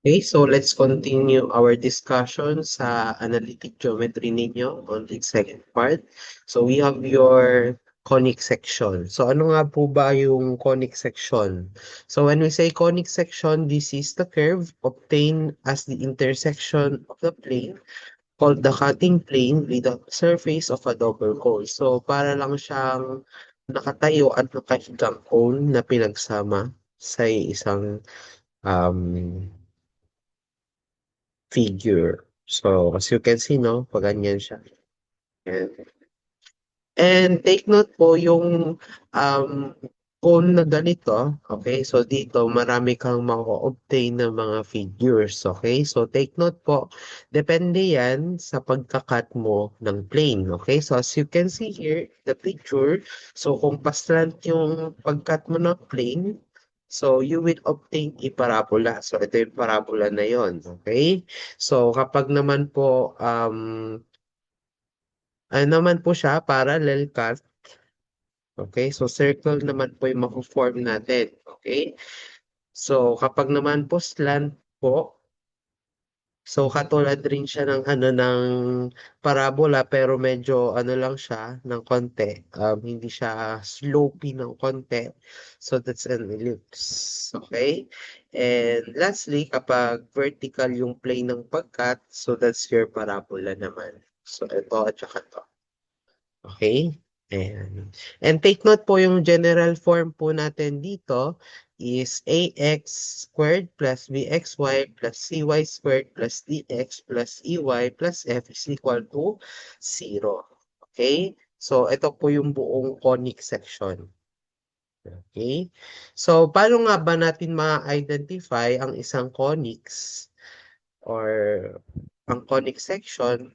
Okay, so let's continue our discussion sa analytic geometry ninyo on the second part. So we have your conic section. So ano nga po ba yung conic section? So when we say conic section, this is the curve obtained as the intersection of the plane called the cutting plane with the surface of a double cone. So para lang siyang nakatayo at nakahigang cone na pinagsama sa isang um, figure. So, as you can see, no, pag ganyan siya. Ayan. And take note po yung um, cone na ganito, okay? So, dito marami kang mako-obtain ng mga figures, okay? So, take note po, depende yan sa pagkakat mo ng plane, okay? So, as you can see here, the picture, so kung paslant yung pagkat mo ng plane, so you will obtain a parabola. So, ito yung parabola na yon, okay? So, kapag naman po, ano naman po siya, parallel cut. Okay, so circle naman po yung mako-form natin. Okay, so kapag naman po slant po, so katulad rin siya ng parabola pero medyo ano lang siya ng konti. Hindi siya slopey ng konti. So that's an ellipse. Okay, and lastly, kapag vertical yung plane ng pagkat, so that's your parabola naman. So ito at saka to. Okay? Ayan. And take note po yung general form po natin dito is ax squared plus bxy plus cy squared plus dx plus ey plus f is equal to 0. Okay? So, ito po yung buong conic section. Okay? So, paano nga ba natin ma-identify ang isang conics or ang conic section?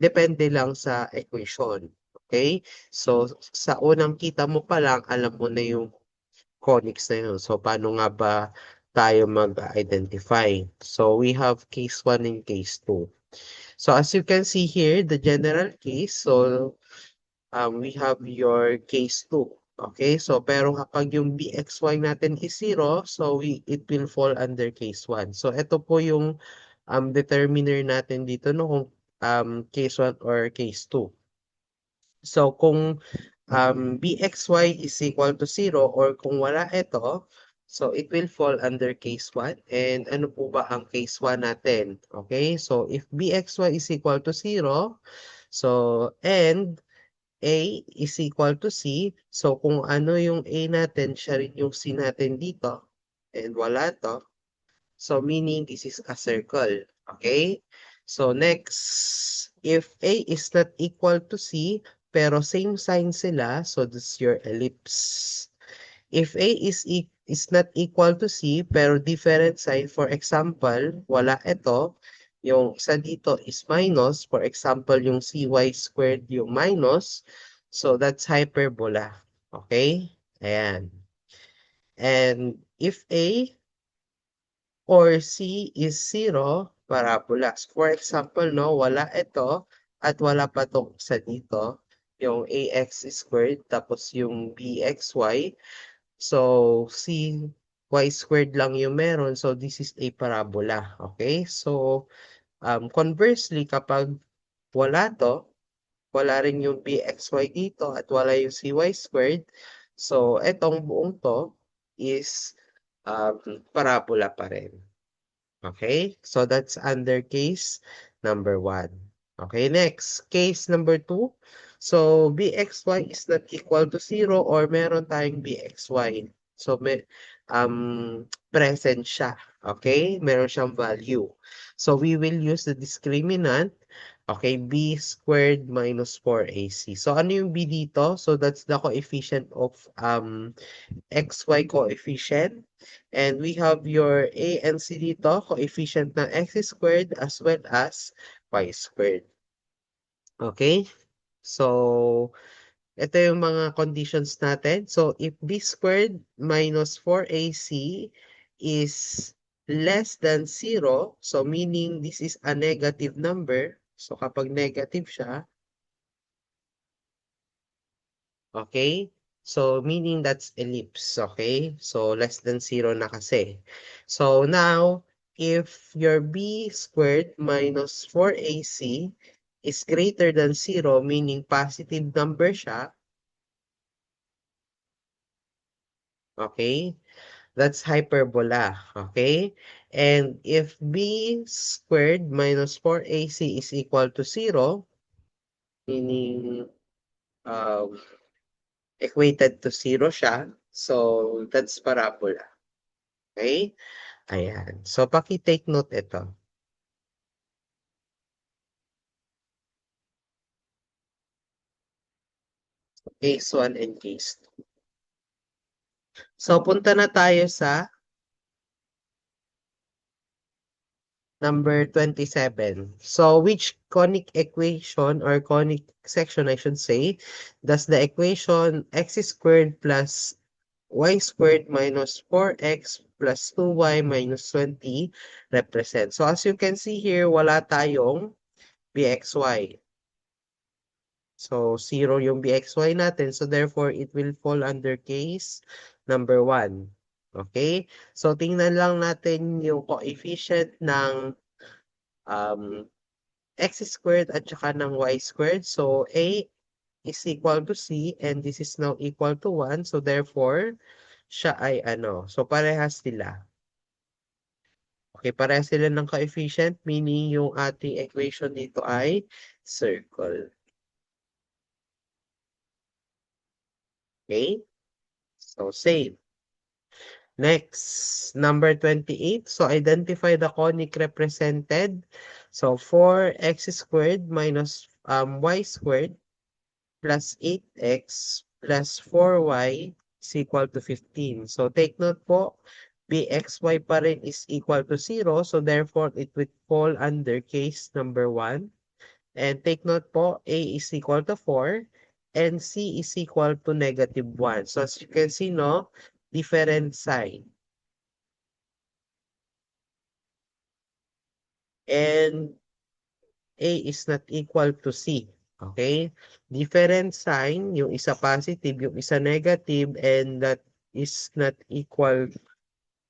Depende lang sa equation. Okay? So, sa unang kita mo pa lang, alam mo na yung conics na yun. So, paano nga ba tayo mag-identify? So, we have case 1 and case 2. So, as you can see here, the general case, so, we have your case 2. Okay? So, pero kapag yung bxy natin is 0, so it will fall under case 1. So, ito po yung determiner natin dito no kung case 1 or case 2. So kung bxy is equal to 0 or kung wala ito, so it will fall under case 1. And ano po ba ang case 1 natin? Okay, so if bxy is equal to 0, so and a is equal to c, so kung ano yung a natin, siya rin yung c natin dito, and wala to, so meaning this is a circle. Okay? So next, if A is not equal to C, pero same sign sila, so this is your ellipse. If A is not equal to C, pero different sign, for example, wala ito, yung isa dito is minus, for example, yung cy squared yung minus, so that's hyperbola. Okay? Ayan. And if A or C is 0, parabola. For example, no, wala ito at wala pa itong isa dito, yung ax squared tapos yung bxy. So, c y squared lang yung meron. So, this is a parabola. Okay? So, conversely, kapag wala to, wala rin yung bxy dito at wala yung cy squared. So, etong buong to is parabola pa rin. Okay, so that's under case number 1. Okay, next, case number 2. So, bxy is not equal to 0 or meron tayong bxy. So, present siya. Okay, meron siyang value. So, we will use the discriminant. Okay, b squared minus 4ac. So, ano yung b dito? So, that's the coefficient of xy coefficient. And we have your A and C dito, coefficient ng x squared as well as y squared. Okay? So, ito yung mga conditions natin. So, if b squared minus 4ac is less than 0, so meaning this is a negative number. So, kapag negative siya, okay? So, meaning that's ellipse, okay? So, less than 0 na kasi. So, now, if your b squared minus 4ac is greater than 0, meaning positive number siya, okay? That's hyperbola, okay? And if b squared minus 4ac is equal to 0, meaning um, equated to 0 siya, so that's parabola. Okay? Ayan. So, paki-take note ito. Case 1 and case 2. So, punta na tayo sa number 27. So, which conic equation or conic section, I should say, does the equation x squared plus y squared minus 4x plus 2y minus 20 represent? So, as you can see here, wala tayong bxy. So, 0 yung bxy natin. So, therefore, it will fall under case number 1. Okay? So, tingnan lang natin yung coefficient ng um, x squared at saka ng y squared. So, a is equal to c and this is now equal to 1. So, therefore, siya ay ano. So, parehas sila. Okay, parehas sila ng coefficient, meaning yung ating equation dito ay circle. Okay? So, same. Next, number 28. So, identify the conic represented. So, 4x squared minus y squared plus 8x plus 4y is equal to 15. So, take note po, bxy pa rin is equal to 0. So, therefore, it would fall under case number 1. And take note po, a is equal to 4 and c is equal to negative 1. So, as you can see, no, different sign. And A is not equal to C. Okay? Different sign, yung isa positive, yung isa negative, and that is not equal,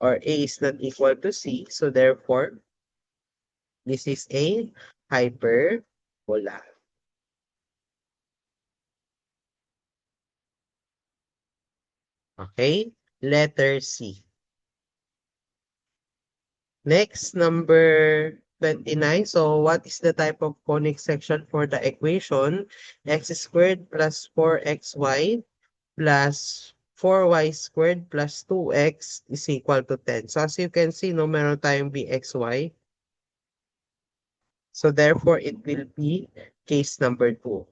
or A is not equal to C. So therefore, this is a hyperbola. Okay? Letter C. Next, number 29. So, what is the type of conic section for the equation? X squared plus 4xy plus 4y squared plus 2x is equal to 10. So, as you can see, no, meron tayong bxy. So, therefore, it will be case number 2.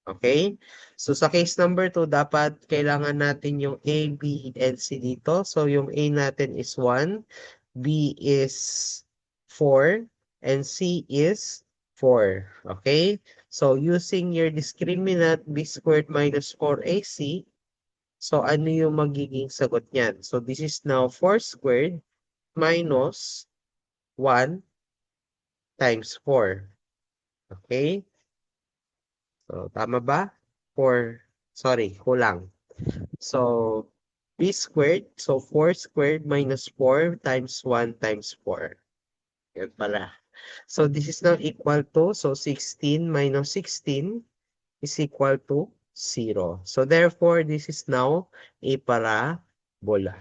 Okay? So, sa case number 2, dapat kailangan natin yung A, B, and C dito. So, yung A natin is 1, B is 4, and C is 4. Okay? So, using your discriminant B squared minus 4AC, so ano yung magiging sagot niyan? So, this is now 4 squared minus 1 times 4. Okay? So, tama ba? 4, sorry, kulang. So, b squared, so 4 squared minus 4 times 1 times 4. Yan pala. So, this is now equal to, so 16 minus 16 is equal to 0. So, therefore, this is now a parabola.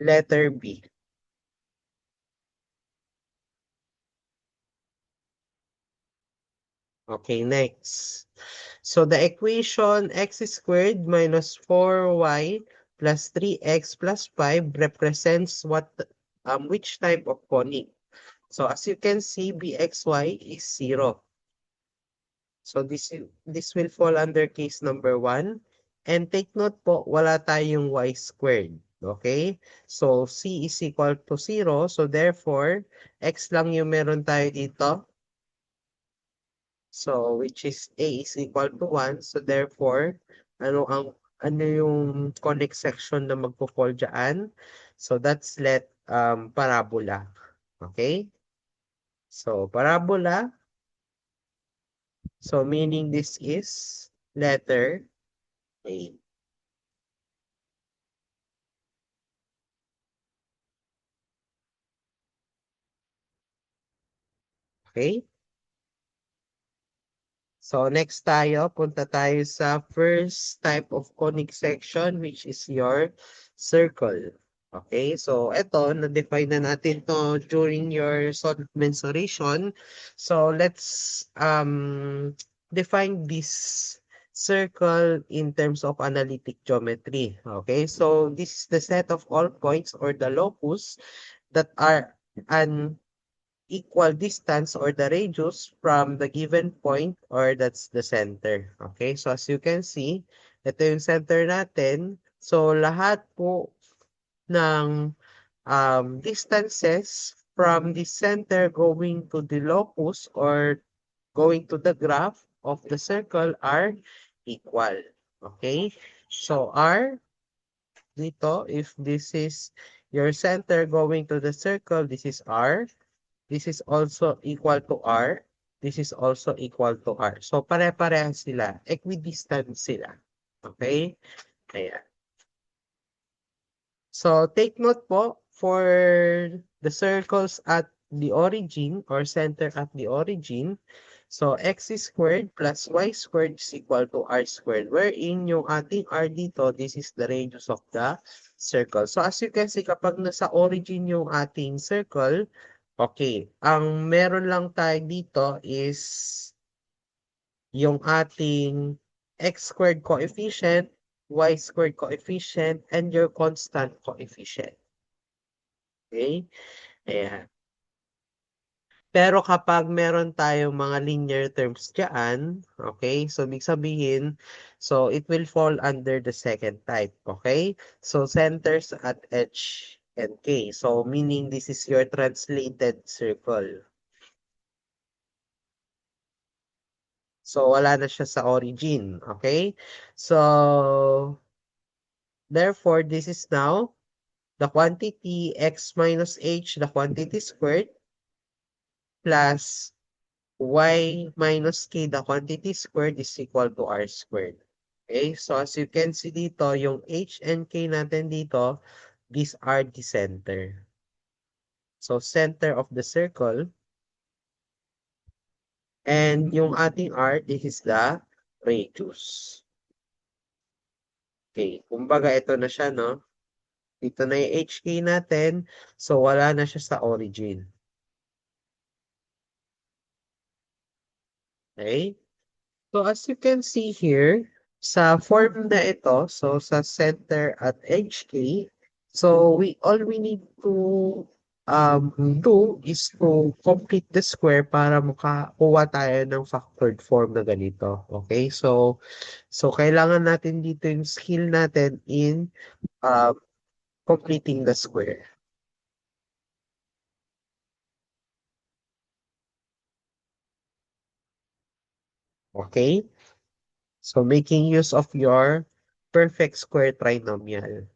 Letter B. Okay, next. So, the equation x squared minus 4y plus 3x plus 5 represents what, which type of conic? So, as you can see, bxy is 0. So, this will fall under case number 1. And take note po, wala tayong y squared. Okay? So, c is equal to 0. So, therefore, x lang yung meron tayo dito. So, which is A is equal to 1. So, therefore, ano yung conic section na magpo-fall dyan? So, that's parabola. Okay? So, parabola. So, meaning this is letter A. Okay? So, next punta tayo sa first type of conic section, which is your circle. Okay, so ito, na-define na natin to during your solid mensuration. So, let's define this circle in terms of analytic geometry. Okay, so this is the set of all points or the locus that are an equal distance or the radius from the given point or that's the center. Okay, so as you can see, ito yung center natin. So lahat po ng distances from the center going to the locus or going to the graph of the circle are equal. Okay, so R dito, if this is your center going to the circle, this is R. This is also equal to R. This is also equal to R. So, pare-parehas sila. Equidistant sila. Okay? Ayan. So, take note po for the circles at the origin or center at the origin. So, x squared plus y squared is equal to r squared. Wherein yung ating r dito, this is the radius of the circle. So, as you can see, kapag nasa origin yung ating circle, okay, ang meron lang tayo dito is yung ating x squared coefficient, y squared coefficient, and your constant coefficient. Okay? Ayan. Pero kapag meron tayong mga linear terms dyan, okay? So, ibig sabihin, so it will fall under the second type, okay? So, centers at H and K. So, meaning this is your translated circle. So, wala na siya sa origin, okay? So, therefore, this is now the quantity x minus h, the quantity squared, plus y minus k, the quantity squared is equal to r squared. Okay, so as you can see dito, yung h and k natin dito, these are the center. So, center of the circle. And yung ating r, this is the radius. Okay, kumbaga ito na siya, no? Dito na yung hk natin, so wala na siya sa origin. Okay? So as you can see here, sa form na ito, so sa center at HK, so all we need to do is to complete the square para makakuha tayo ng factored form na ganito. Okay? So kailangan natin dito yung skill natin in um, completing the square. Okay? So making use of your perfect square trinomial.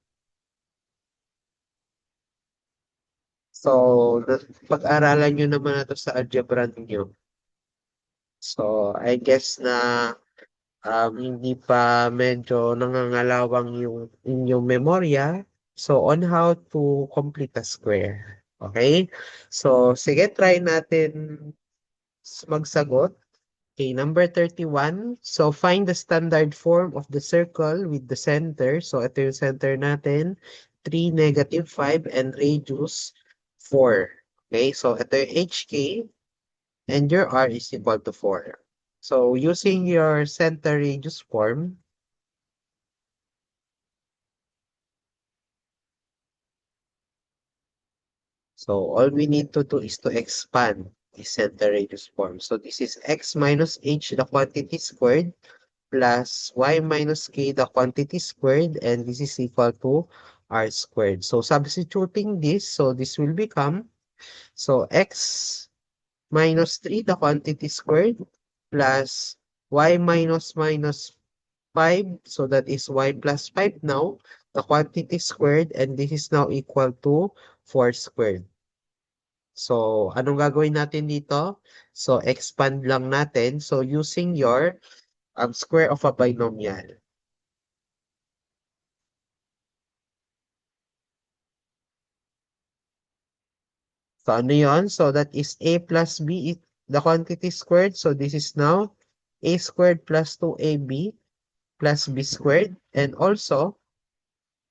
So, pag-aralan nyo naman na to sa algebra ninyo. So, I guess na hindi pa medyo nangangalawang yung inyong memorya. So, on how to complete a square. Okay? So, sige, try natin magsagot. Okay, number 31. So, find the standard form of the circle with the center. So, ito yung center natin. 3, -5, and radius 4. Okay, so ito yung HK and your R is equal to 4. So, using your center radius form, so all we need to do is to expand the center radius form. So, this is x minus h, the quantity squared, plus y minus k, the quantity squared, and this is equal to r squared. So, substituting this, so this will become, so x minus 3, the quantity squared, plus y minus 5, so that is y plus 5 now, the quantity squared, and this is now equal to 4 squared. So, anong gagawin natin dito? So, expand lang natin. So, using your square of a binomial. So, ano yun? So, that is a plus b the quantity squared. So this is now a squared plus 2ab plus b squared. And also,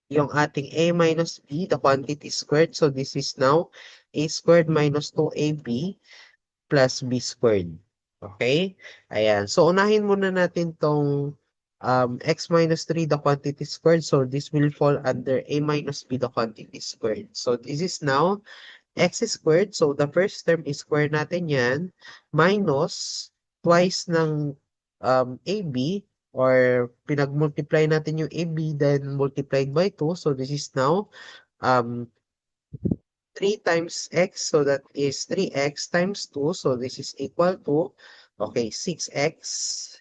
yung ating a minus b, the quantity squared. So this is now a squared minus 2ab plus b squared. Okay? Ayan. So, unahin muna natin tong x minus 3, the quantity squared. So, this will fall under a minus b, the quantity squared. So, this is now x squared. So, the first term is square natin yan minus twice ng ab or pinag-multiply natin yung ab then multiplied by 2. So, this is now um, 3 times x, so that is 3x times 2, so this is equal to, okay, 6x.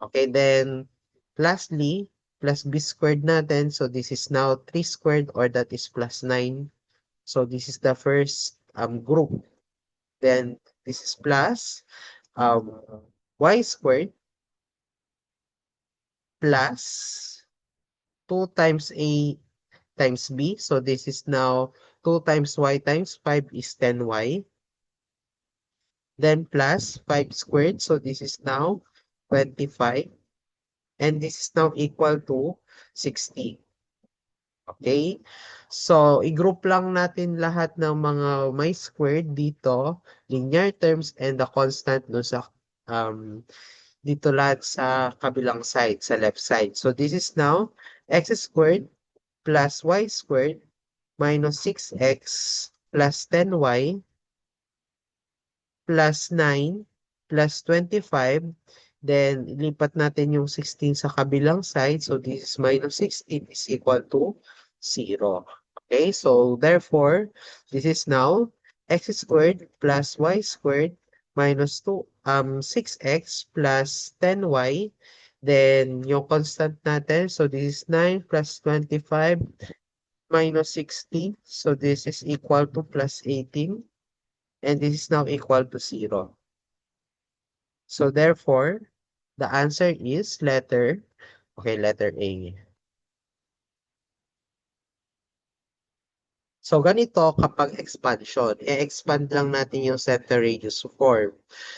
Okay, then, lastly, plus b squared natin, so this is now 3 squared, or that is plus 9. So this is the first group. Then, this is plus um, y squared plus 2 times a times b, so this is now 2 times y times 5 is 10y. Then plus 5 squared. So this is now 25. And this is now equal to 60. Okay? So, i-group lang natin lahat ng mga may squared dito, linear terms, and the constant no sa dito lahat sa kabilang side, sa left side. So, this is now x squared plus y squared minus 6x plus 10y plus 9 plus 25. Then, ilipat natin yung 16 sa kabilang side. So, this is minus 16 is equal to 0. Okay, so therefore, this is now x squared plus y squared minus 6x plus 10y. Then, yung constant natin, so this is 9 plus 25 minus 16. So, this is equal to plus 18. And this is now equal to 0. So therefore, the answer is letter A. So ganito kapag expansion, i-expand lang natin yung center radius form.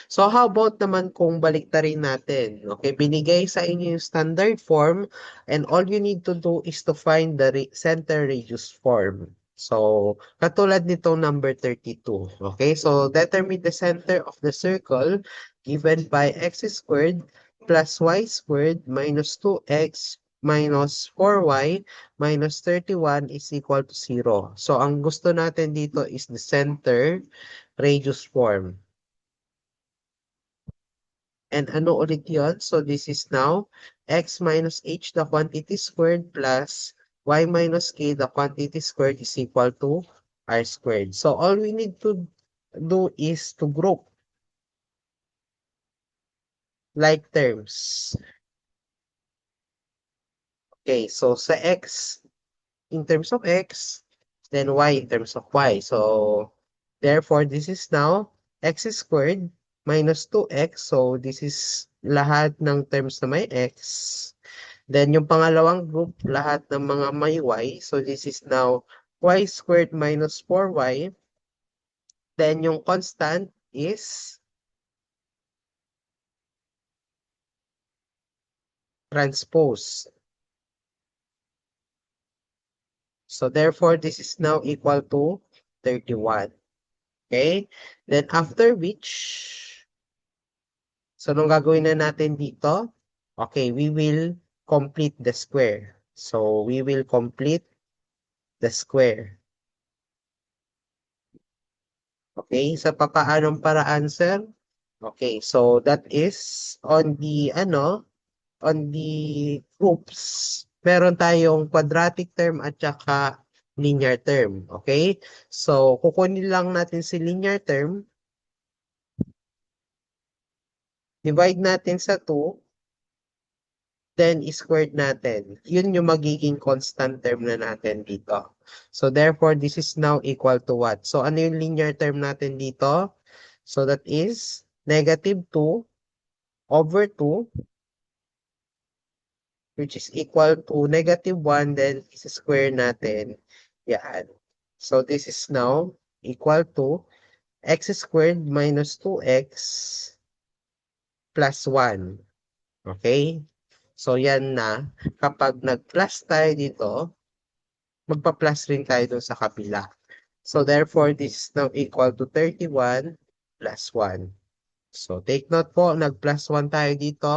So how about naman kung baliktarin natin? Okay, binigay sa inyo yung standard form and all you need to do is to find the center radius form. So, katulad nitong number 32. Okay, so determine the center of the circle given by x squared plus y squared minus 2x minus 4y minus 31 is equal to 0. So, ang gusto natin dito is the center radius form. And ano ulit yun? So, this is now x minus h, the quantity squared, plus y minus k, the quantity squared is equal to r squared. So, all we need to do is to group like terms. Okay, so sa x, in terms of x, then y in terms of y. So, therefore, this is now x squared minus 2x. So, this is lahat ng terms na may x. Then, yung pangalawang group, lahat ng mga may y. So, this is now y squared minus 4y. Then, yung constant is transpose. So, therefore, this is now equal to 31. Okay? Then, after which, so, nung gagawin na natin dito, okay, we will complete the square. So, we will complete the square. Okay, sa papaanong paraan, sir? Okay, so that is on the, on the groups, meron tayong quadratic term at saka linear term. Okay? So, kukunin lang natin si linear term. Divide natin sa 2. Then, squared natin. Yun yung magiging constant term na natin dito. So, therefore, this is now equal to what? So, ano yung linear term natin dito? So, that is negative 2 over 2, which is equal to negative 1, then is-square natin. Yan. So, this is now equal to x squared minus 2x plus 1. Okay? So, yan na. Kapag nag-plus tayo dito, magpa-plus rin tayo dun sa kabila. So, therefore, this is now equal to 31 plus 1. So, take note po, nag-plus 1 tayo dito,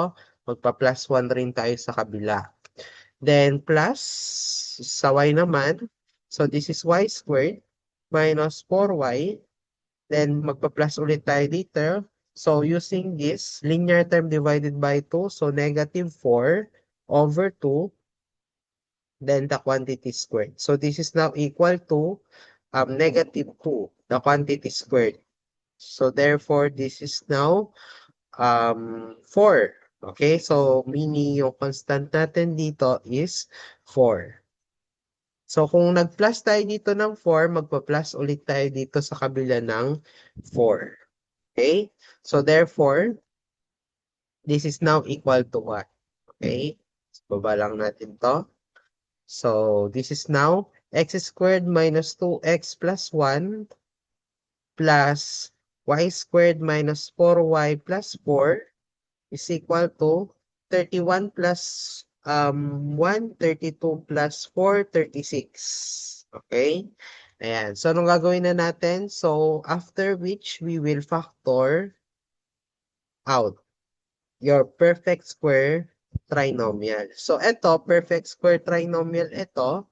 magpa-plus 1 rin tayo sa kabila. Then, plus sa y naman, so this is y squared minus 4y. Then, magpa-plus ulit tayo dito. So, using this, linear term divided by 2, so negative 4 over 2, then the quantity squared. So, this is now equal to negative 2, the quantity squared. So, therefore, this is now 4. Okay, so meaning yung constant natin dito is 4. So kung nag-plus tayo dito ng 4, magpa-plus ulit tayo dito sa kabila ng 4. Okay, so therefore, this is now equal to what? Okay, so baba lang natin to. So this is now x squared minus 2x plus 1 plus y squared minus 4y plus 4 is equal to 31 plus 1, 32 plus 4, 36. Okay? Ayan. So, anong gagawin na natin? So, after which we will factor out your perfect square trinomial. So, ito, perfect square trinomial, ito,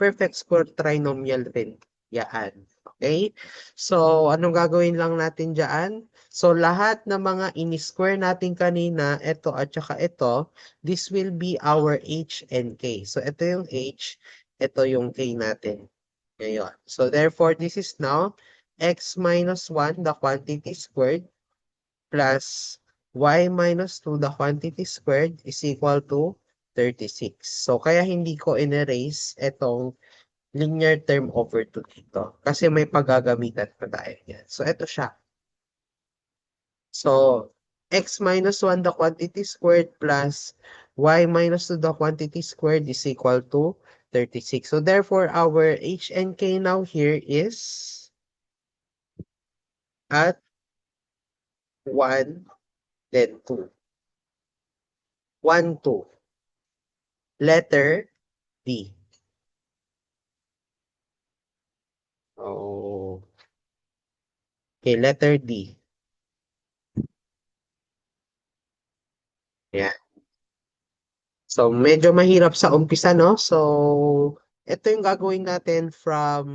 perfect square trinomial rin. Yan. Okay? So, anong gagawin lang natin dyan? So, lahat ng mga ini-square natin kanina, ito at saka ito, this will be our h and k. So, ito yung h, ito yung k natin. Ngayon. So, therefore, this is now x minus 1, the quantity squared, plus y minus 2, the quantity squared, is equal to 36. So, kaya hindi ko in-erase itong linear term over 2 dito. Kasi may paggagamitan pa tayo yan. So, ito siya. So, x minus 1 the quantity squared plus y minus 2 the quantity squared is equal to 36. So, therefore, our h and k now here is at 1, then 2. 1, 2. Letter D. Oh. Okay, letter D. Yeah. So, medyo mahirap sa umpisa, no? So, ito yung gagawin natin from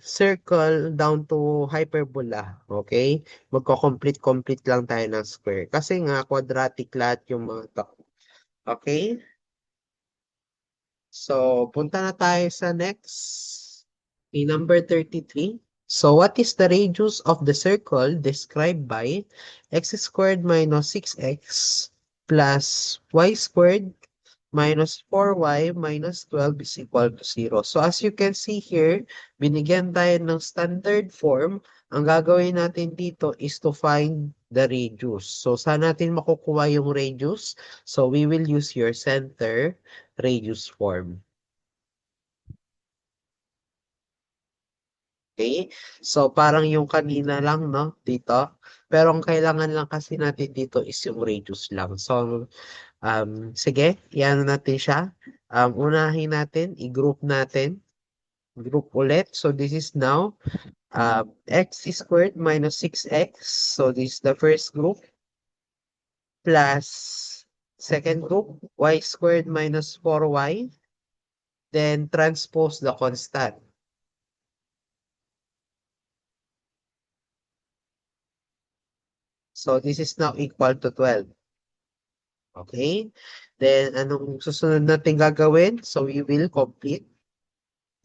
circle down to hyperbola. Okay? Magko-complete-complete lang tayo ng square. Kasi nga, quadratic lahat yung mga to. Okay? So, punta na tayo sa next. Okay, number 33. So, what is the radius of the circle described by x squared minus 6x plus y squared minus 4y minus 12 is equal to 0. So, as you can see here, binigyan tayo ng standard form. Ang gagawin natin dito is to find the radius. So, saan natin makukuha yung radius? So, we will use your center radius form. Okay? So, parang yung kanina lang, no? Dito. Pero ang kailangan lang kasi natin dito is yung radius lang. So, sige, yan natin siya. Unahin natin, i-group natin. Group ulit. So, this is now x squared minus 6x. So, this is the first group. Plus, second group, y squared minus 4y. Then, transpose the constant. So, this is now equal to 12. Okay? Then, anong susunod natin gagawin? So, we will complete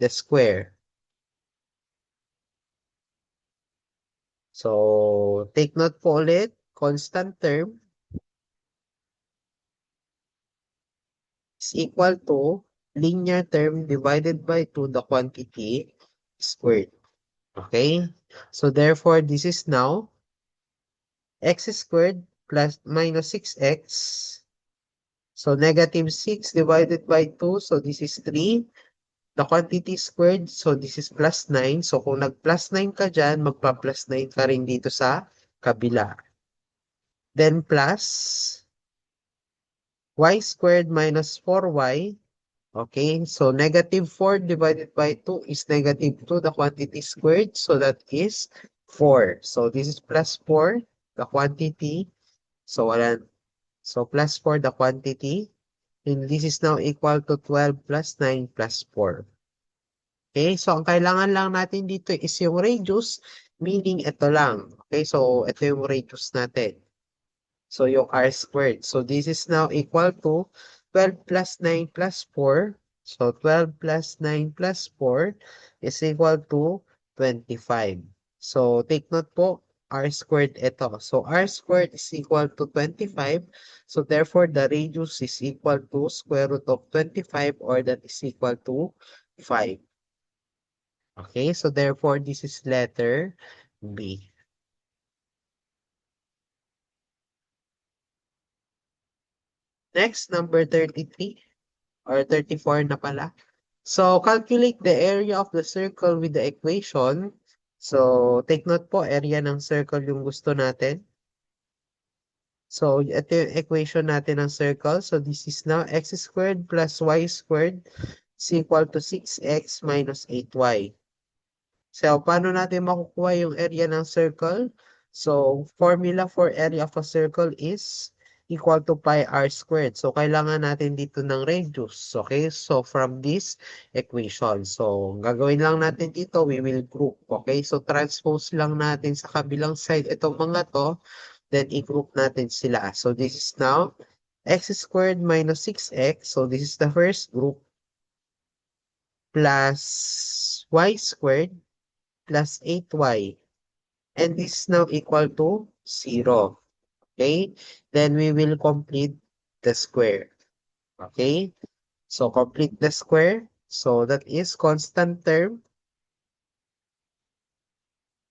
the square. So, take note po ulit, constant term is equal to linear term divided by 2 the quantity squared. Okay? So, therefore, this is now x squared plus minus 6x. So, negative 6 divided by 2. So, this is 3. the quantity squared. So this is plus 9. So kung nag-plus 9 ka dyan, magpa-plus 9 ka rin dito sa kabila. Then plus y squared minus 4y. Okay, so negative 4 divided by 2 is negative 2, the quantity squared. So that is 4. So this is plus 4, the quantity. So plus 4, the quantity. And this is now equal to 12 plus 9 plus 4. Okay, so ang kailangan lang natin dito is yung radius, meaning ito lang. Okay, so ito yung radius natin. So yung r squared. So this is now equal to 12 plus 9 plus 4. So 12 plus 9 plus 4 is equal to 25. So take note po, r squared ito. So r squared is equal to 25. So therefore, the radius is equal to square root of 25 or that is equal to 5. Okay, so therefore, this is letter B. Next, number 33 or 34 na pala. So, calculate the area of the circle with the equation. So, take note po, area ng circle yung gusto natin. So, ito yung equation natin ng circle. So, this is now x squared plus y squared is equal to 6x minus 8y. So, paano natin makukuha yung area ng circle? So, formula for area of a circle is equal to pi r squared. So, kailangan natin dito ng radius. Okay? So, from this equation. So, gagawin lang natin dito, we will group. Okay? So, transpose lang natin sa kabilang side itong mga to. Then, i-group natin sila. So, this is now x squared minus 6x. So, this is the first group plus y squared plus 8y. And this is now equal to 0. Okay? Then we will complete the square. Okay? So complete the square. So that is constant term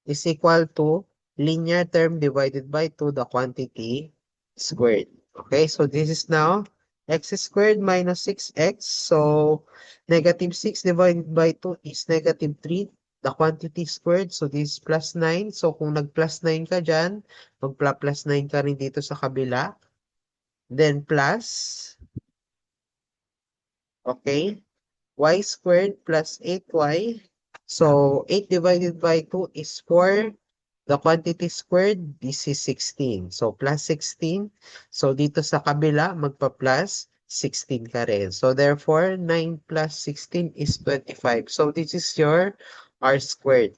is equal to linear term divided by 2, the quantity squared. Okay? So this is now x squared minus 6x. So negative 6 divided by 2 is negative 3. The quantity squared, so this is plus 9. So kung nag-plus 9 ka dyan, mag-plus 9 ka rin dito sa kabila. Then plus, okay, y squared plus 8y. So 8 divided by 2 is 4. The quantity squared, this is 16. So plus 16. So dito sa kabila, magpa-plus 16 ka rin. So therefore, 9 plus 16 is 25. So this is your r squared.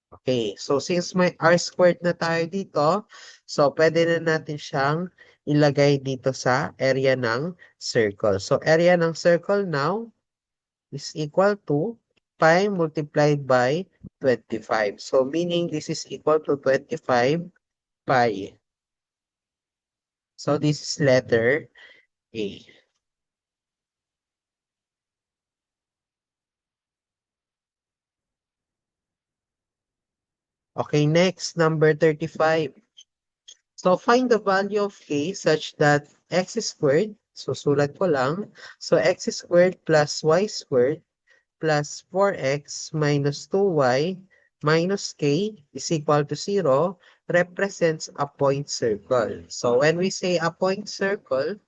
Okay, so since may r squared na tayo dito, so pwede na natin siyang ilagay dito sa area ng circle. So area ng circle now is equal to pi multiplied by 25. So meaning this is equal to 25 pi. So this is letter A. Okay, next, number 35. So find the value of k such that x squared, so sulat ko lang, so x squared plus y squared plus 4x minus 2y minus k is equal to 0 represents a point circle. So when we say a point circle,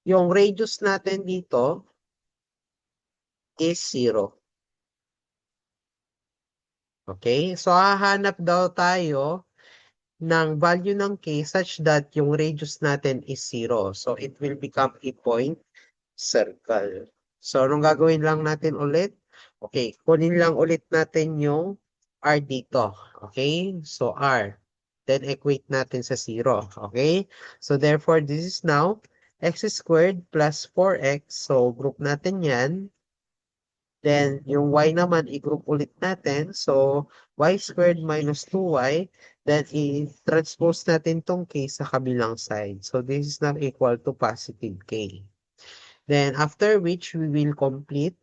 yung radius natin dito is 0. Okay? So hahanap daw tayo ng value ng k such that yung radius natin is 0. So it will become a point circle. So anong gagawin lang natin ulit? Okay, kunin lang ulit natin yung r dito. Okay? So r. Then equate natin sa 0. Okay? So therefore, this is now x squared plus 4x. So group natin yan. Then, yung y naman, i-group ulit natin. So, y squared minus 2y. Then, i-transpose natin tong k sa kabilang side. So, this is now equal to positive k. Then, after which, we will complete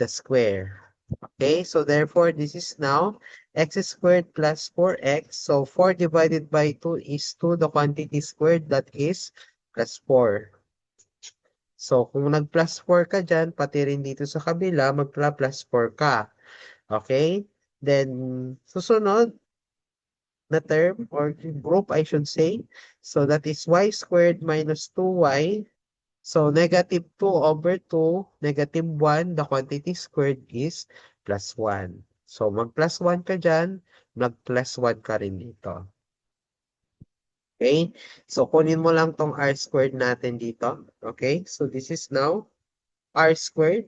the square. Okay, so therefore, this is now x squared plus 4x. So, 4 divided by 2 is 2. The quantity squared, that is plus 4. So, kung nag-plus 4 ka dyan, pati rin dito sa kabila, magpla-plus 4 ka. Okay? Then, susunod na term or group, I should say. So, that is y squared minus 2y. So, negative 2 over 2, negative 1, the quantity squared is plus 1. So, mag-plus 1 ka dyan, mag-plus 1 ka rin dito. Okay? So, kunin mo lang tong r squared natin dito. Okay? So, this is now r squared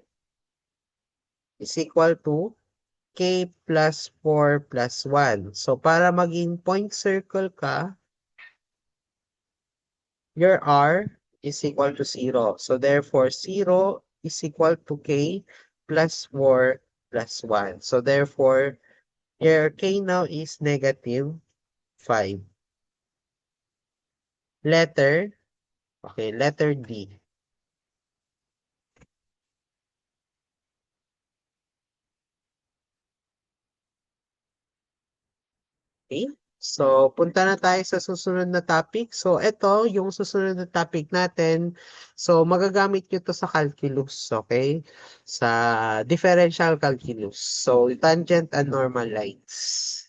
is equal to k plus 4 plus 1. So, para maging point circle ka, your r is equal to 0. So, therefore, 0 is equal to k plus 4 plus 1. So, therefore, your k now is negative 5. Letter, okay, letter D. Okay? So, punta na tayo sa susunod na topic. So, ito, yung susunod na topic natin. So, magagamit nyo to sa calculus, okay? Sa differential calculus. So, tangent and normal lines.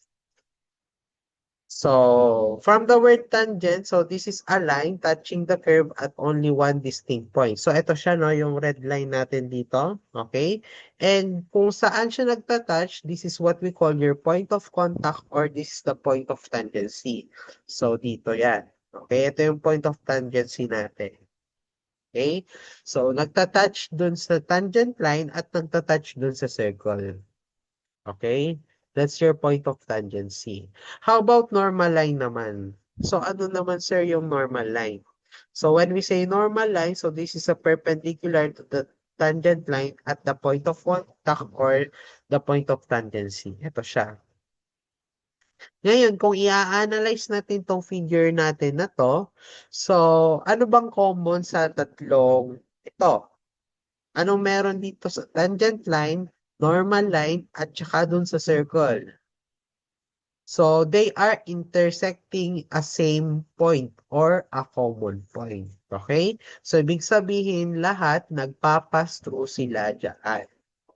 So, from the word tangent, so this is a line touching the curve at only one distinct point. So, ito siya, no, yung red line natin dito. Okay? And kung saan siya nagtatouch, this is what we call your point of contact or this is the point of tangency. So, dito yan. Okay? Ito yung point of tangency natin. Okay? So, nagtatouch dun sa tangent line at nagtatouch dun sa circle. Okay? That's your point of tangency. How about normal line naman? So, ano naman, sir, yung normal line? So, when we say normal line, so this is a perpendicular to the tangent line at the point of contact or the point of tangency. Ito siya. Ngayon, kung i-analyze natin tong figure natin na to, so, ano bang common sa tatlong ito? Anong meron dito sa tangent line, normal line, at saka dun sa circle? So, they are intersecting a same point or a common point. Okay? So, ibig sabihin, lahat nagpapass through sila dyan.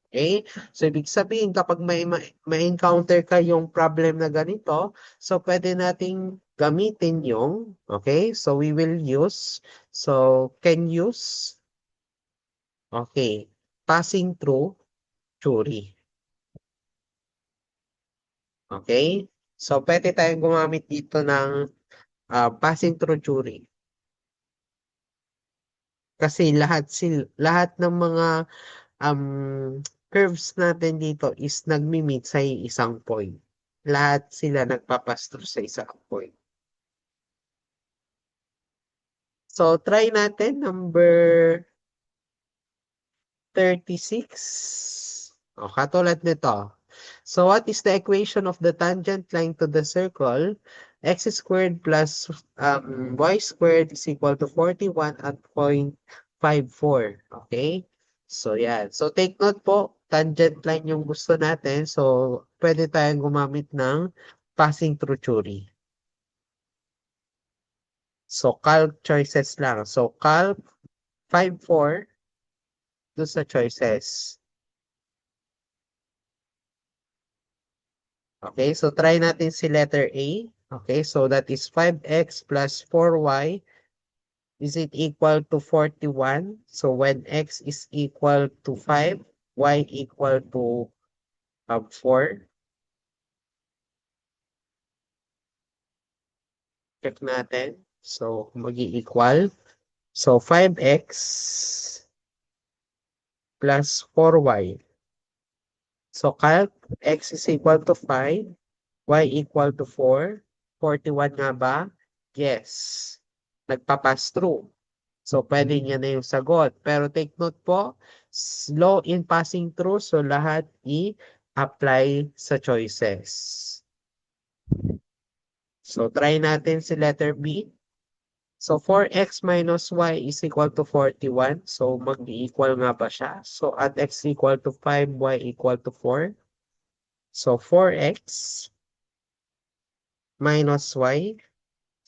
Okay? So, ibig sabihin, kapag may encounter ka yung problem na ganito, so, pwede nating gamitin yung, okay? So, we will use, so, can use, okay, passing through theory. Okay? So, pwede tayong gumamit dito ng passing through theory. Kasi lahat ng mga um, curves natin dito is nagmi-meet sa isang point. Lahat sila nagpapass through sa isang point. So, try natin number 36. O, katulad nito. So, what is the equation of the tangent line to the circle? X squared plus y squared is equal to 41 at 0.54. Okay? So, yan. So, take note po, tangent line yung gusto natin. So, pwede tayong gumamit ng passing through theory. So, calc choices lang. So, calc 5-4 do sa choices. Okay, so try natin si letter A. Okay, so that is 5x plus 4y. Is it equal to 41? So when x is equal to 5, y equal to 4. Check natin. So mag-i-equal. So 5x plus 4y. So calc x is equal to 5, y equal to 4. 41 nga ba? Yes. Nagpa-pass through. So, pwede niya na yung sagot. Pero take note po, slow in passing through. So, lahat i-apply sa choices. So, try natin si letter B. So, 4x minus y is equal to 41. So, mag-equal nga ba siya? So, at x equal to 5, y equal to 4. So, 4x minus y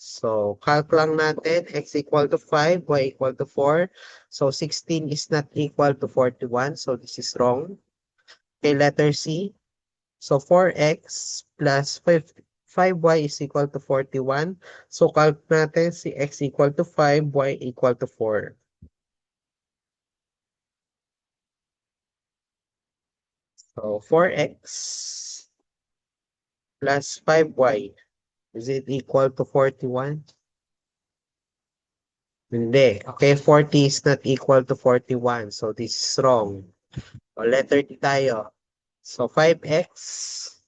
So, calc lang natin, x equal to 5, y equal to 4. So, 16 is not equal to 41. So, this is wrong. Okay, letter C. So, 4x plus 5y is equal to 41. So, calc natin si x equal to 5, y equal to 4. So, 4x plus 5y, is it equal to 41? Hindi. Okay, 40 is not equal to 41. So, this is wrong. O, letter D tayo. So, 5x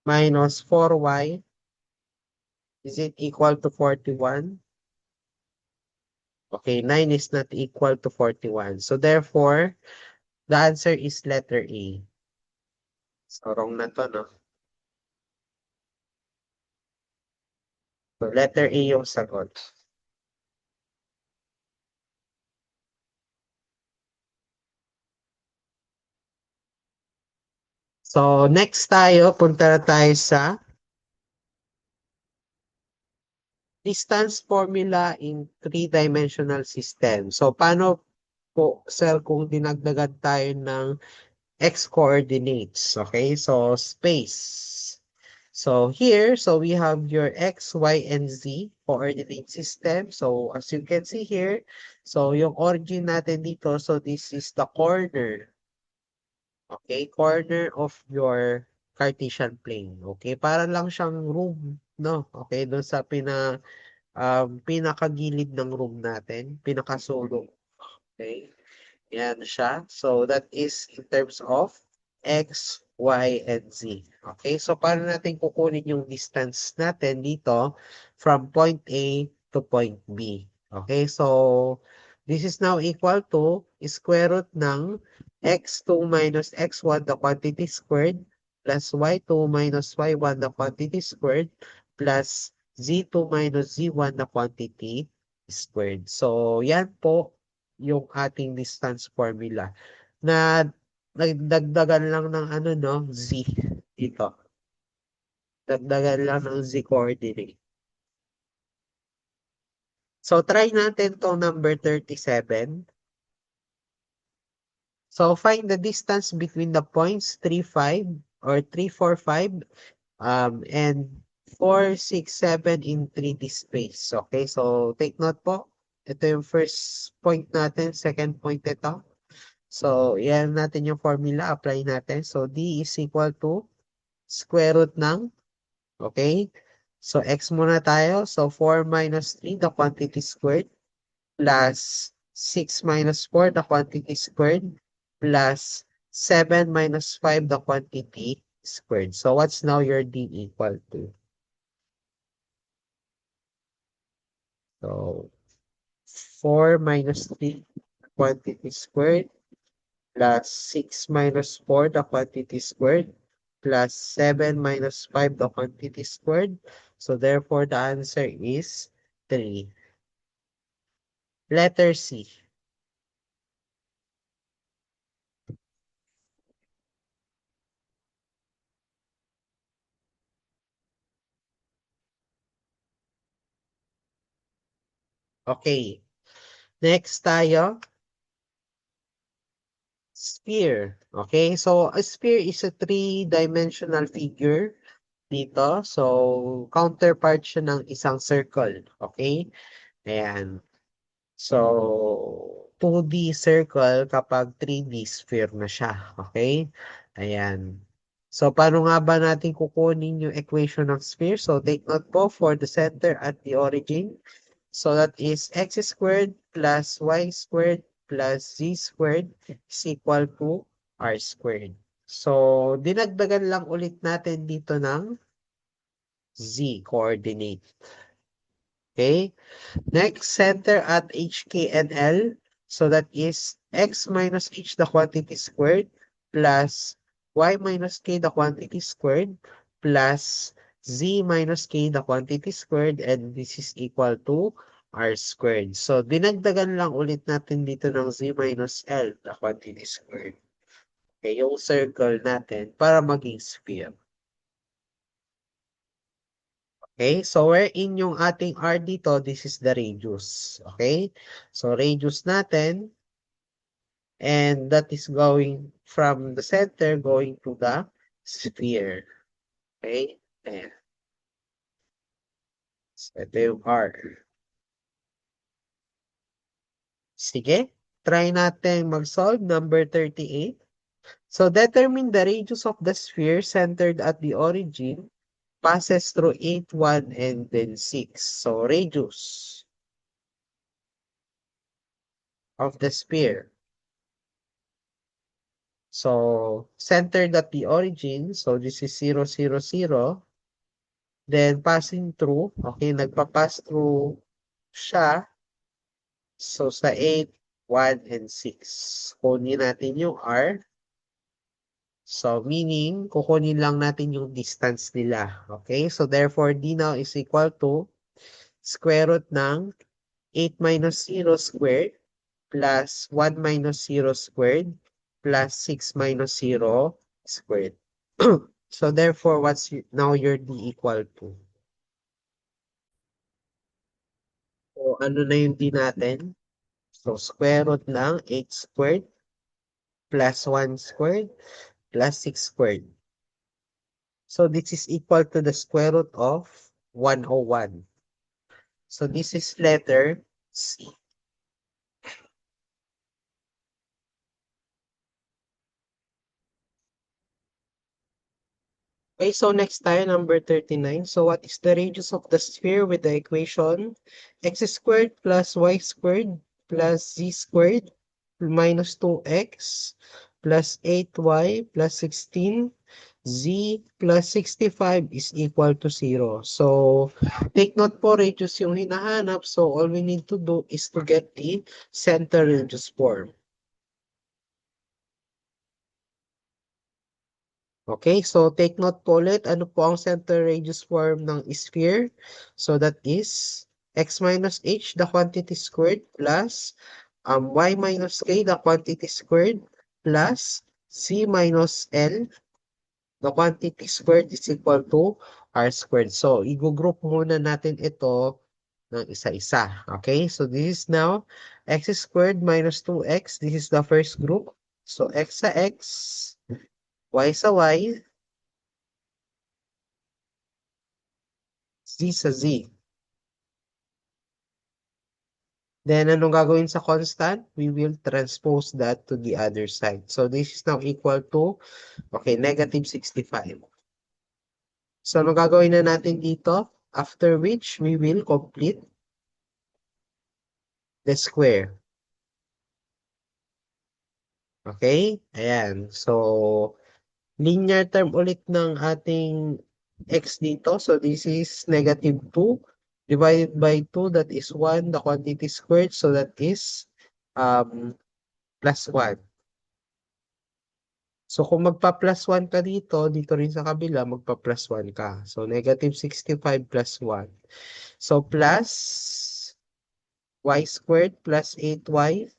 minus 4y, is it equal to 41? Okay, 9 is not equal to 41. So, therefore, the answer is letter A. So, wrong na to, no? So, letter A yung sagot. So, next tayo, punta na tayo sa distance formula in three-dimensional system. So, paano po, sir, kung dinagdagan tayo ng x coordinates? Okay, so space. So here, so we have your x, y, and z coordinate system. So as you can see here, so yung origin natin dito, so this is the corner. Okay, corner of your Cartesian plane. Okay, para lang siyang room, no? Okay, doon sa pinakagilid ng room natin, pinakasulong. Okay. Yan siya. So, that is in terms of X, Y, and Z. Okay? So, paano natin kukunin yung distance natin dito from point A to point B? Okay? So, this is now equal to square root ng x2 minus x1 the quantity squared plus y2 minus y1 the quantity squared plus z2 minus z1 the quantity squared. So, yan po yung ating distance formula na nagdagdagan lang ng ano no, z dito. Dagdagan lang ng z coordinate. So try natin tong number 37. So find the distance between the points 3, 5 or 3, 4, 5 and 4, 6, 7 in 3D space. Okay, so take note po. Ito yung first point natin, second point ito. So, yan natin yung formula, apply natin. So, D is equal to square root ng, okay? So, X muna tayo. So, 4 minus 3, the quantity squared, plus 6 minus 4, the quantity squared, plus 7 minus 5, the quantity squared. So, what's now your D equal to? So, 4 minus 3, the quantity squared, plus 6 minus 4, the quantity squared, plus 7 minus 5, the quantity squared. So therefore, the answer is 3. Letter C. Okay. Next tayo, sphere. Okay, so a sphere is a three-dimensional figure dito. So, counterpart siya ng isang circle. Okay? Ayan. So, 2D circle kapag 3D sphere na siya. Okay? Ayan. So, paano nga ba natin kukunin yung equation ng sphere? So, take note po for the center at the origin. So, that is x squared plus y squared plus z squared is equal to r squared. So, dinagdagan lang ulit natin dito ng z coordinate. Okay? Next, center at h, k, and l. So that is x minus h the quantity squared plus y minus k the quantity squared plus z minus k the quantity squared, and this is equal to r squared. So dinagdagan lang ulit natin dito ng z minus l the quantity squared. Okay, yung circle natin para maging sphere. Okay, so wherein yung ating R dito, this is the radius. Okay, so radius natin, and that is going from the center going to the sphere. Okay, ayan. So, ito yung R. Sige, try natin mag-solve number 38. So determine the radius of the sphere centered at the origin, passes through 8, 1, and then 6. So radius of the sphere. So centered at the origin, so this is 0, 0, 0. Then passing through, okay, nagpa-pass through siya. So sa 8, 1, and 6. Kunin natin yung R. So, meaning, kukunin lang natin yung distance nila. Okay? So, therefore, D now is equal to square root ng 8 minus 0 squared plus 1 minus 0 squared plus 6 minus 0 squared. So, therefore, what's now your D equal to? So, ano na yung D natin? So, square root ng 8 squared plus 1 squared plus 6 squared. So, this is equal to the square root of 101. So this is letter C. Okay, so next tayo, number 39. So what is the radius of the sphere with the equation x squared plus y squared plus z squared minus 2x plus 8y plus 16 z plus 65 is equal to 0. So, take note po, radius yung hinahanap. So, all we need to do is to get the center radius form. Okay, so take note po ulit, ano po ang center radius form ng sphere? So that is x minus h, the quantity squared, plus y minus k, the quantity squared, plus c minus l, the quantity squared is equal to r squared. So, i-group muna natin ito ng isa-isa. Okay, so this is now x squared minus 2x. This is the first group. So, x sa x, y sa y, z sa z. Then, anong gagawin sa constant? We will transpose that to the other side. So, this is now equal to, okay, negative 65. So, anong gagawin na natin dito? After which, we will complete the square. Okay? Ayan. So, linear term ulit ng ating x dito. So, this is negative 2 divided by 2. That is 1. The quantity squared. So, that is plus 1. So, kung magpa-plus 1 ka dito, dito rin sa kabila, magpa-plus 1 ka. So, negative 65 plus 1. So, plus y squared plus 8y.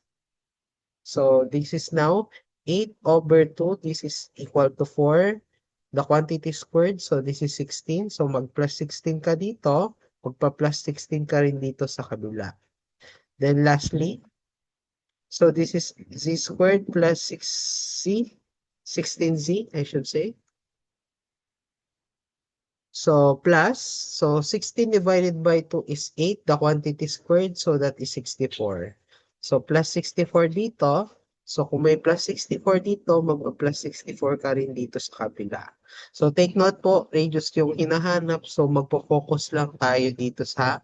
So, this is now 8 over 2. This is equal to 4. The quantity squared. So, this is 16. So, mag-plus 16 ka dito. Magpa-plus 16 ka rin dito sa kabila. Then, lastly, so this is z squared plus 6z. 16z, I should say. So, plus, so 16 divided by 2 is 8, the quantity squared, so that is 64. So, plus 64 dito. So, kung may plus 64 dito, mag-plus 64 ka rin dito sa kabila. So, take note po, radius yung hinahanap. So, magpo-focus lang tayo dito sa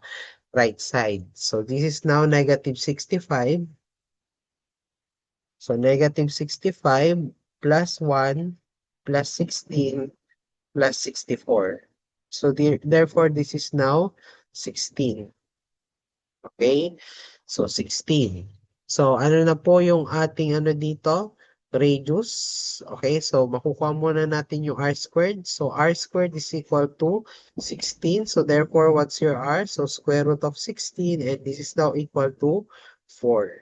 right side. So, this is now negative 65. So, negative 65 plus 1 plus 16 plus 64. So, therefore, this is now 16. Okay? So, 16. So, ano na po yung ating ano dito? Radius. Okay? So, makukuha muna natin yung r squared. So, r squared is equal to 16. So, therefore, what's your r? So, square root of 16. And this is now equal to 4.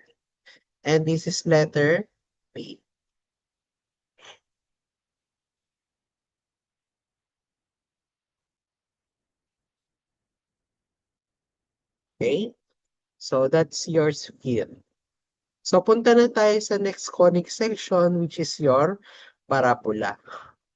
And this is letter B. Okay? So, that's your skill. So, punta na tayo sa next conic section, which is your parabola.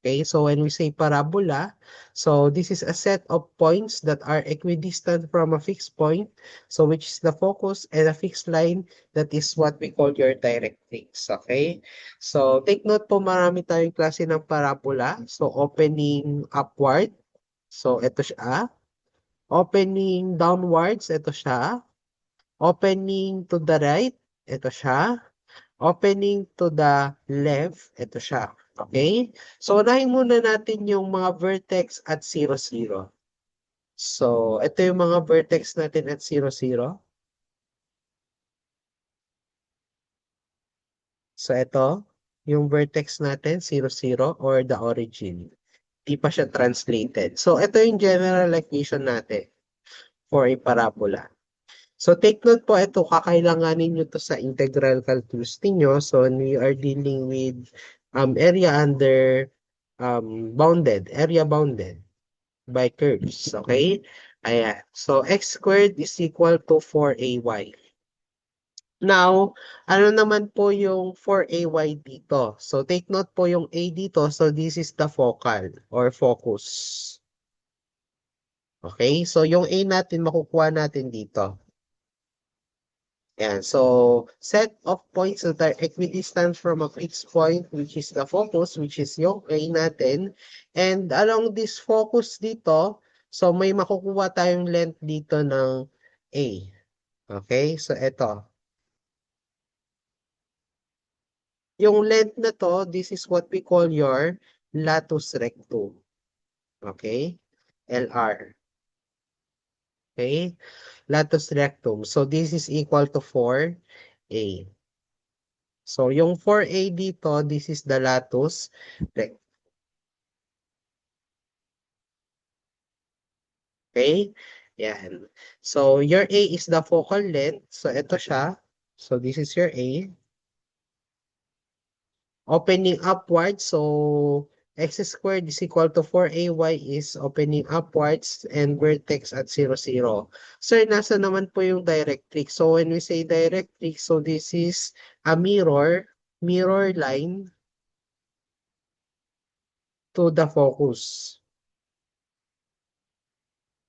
Okay, so when we say parabola, so this is a set of points that are equidistant from a fixed point, so which is the focus and a fixed line, that is what we call your directrix. Okay, so take note po, marami tayong klase ng parabola. So opening upward, so ito siya. Opening downwards, ito siya. Opening to the right, ito siya. Opening to the left, ito siya. Okay? So, unahin muna natin yung mga vertex at 0, 0. So, ito yung mga vertex natin at 0, 0. So, ito, yung vertex natin, 0, 0, or the origin. Di pa siya translated. So, ito yung general equation natin for a parabola. So, take note po, ito, kakailanganin nyo to sa integral calculus ninyo. So, when we are dealing with area under area bounded by curves. Okay? Ayan. So, x squared is equal to 4ay. Now, ano naman po yung 4ay dito? So, take note po yung a dito. So, this is the focal or focus. Okay? So, yung a natin, makukuha natin dito. Yan. So, set of points that are equidistant from a fixed point, which is the focus, which is yung A natin. And along this focus dito, so may makukuha tayong length dito ng A. Okay? So, ito. Yung length na to, this is what we call your latus rectum. Okay? LR. Okay? Latus rectum. So, this is equal to 4A. So, yung 4A dito, this is the latus rectum. Okay? Yan. So, your A is the focal length. So, ito siya. So, this is your A. Opening upwards. So, x squared is equal to 4ay is opening upwards and vertex at 0, 0. Sir, nasa naman po yung directrix? So, when we say directrix, so this is a mirror line to the focus.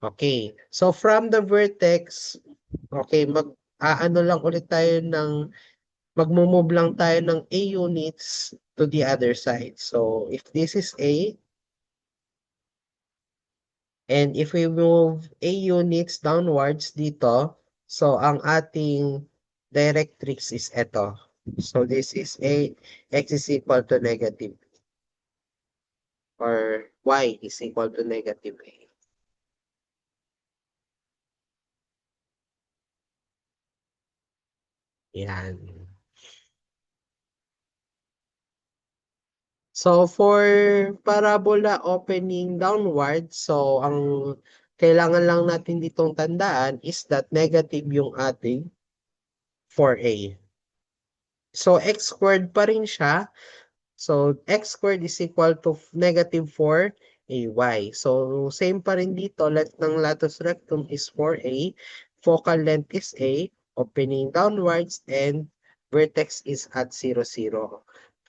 Okay. So, from the vertex, okay, ano lang ulit tayo ng magmo-move lang tayo ng A units to the other side. So, if this is A, and if we move A units downwards dito, so ang ating directrix is ito. So, this is A, x is equal to negative, or y is equal to negative A. Yan. So, for parabola opening downward, so ang kailangan lang natin ditong tandaan is that negative yung ating 4a. So, x squared pa rin siya. So, x squared is equal to negative 4ay. So, same pa rin dito. Length ng latus rectum is 4a. Focal length is a. Opening downwards and vertex is at 0, 0.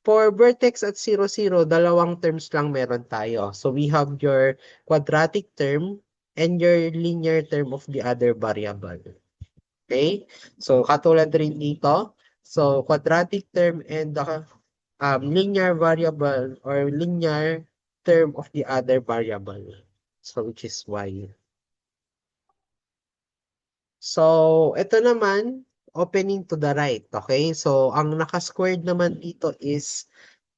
For vertex at 0, 0, dalawang terms lang meron tayo. So, we have your quadratic term and your linear term of the other variable. Okay? So, katulad rin dito. So, quadratic term and the linear variable or linear term of the other variable. So, which is y. So, ito naman, opening to the right. Okay? So, ang naka-squared naman dito is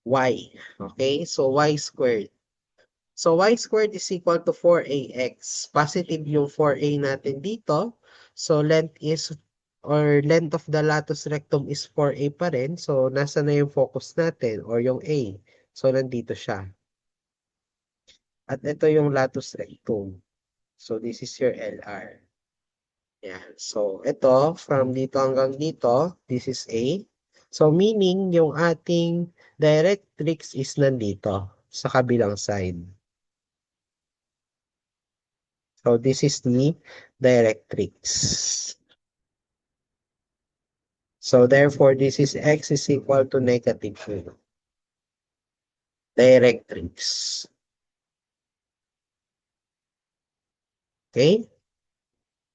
y. Okay? So, y squared. So, y squared is equal to 4ax. Positive yung 4a natin dito. So, length of the latus rectum is 4a pa rin. So, nasa na yung focus natin or yung a. So, nandito siya. At ito yung latus rectum. So, this is your LR. Yan. So, ito, from dito hanggang dito, this is A. So, meaning, yung ating directrix is nandito sa kabilang side. So, this is the directrix. So therefore, this is x is equal to -2. Directrix. Okay?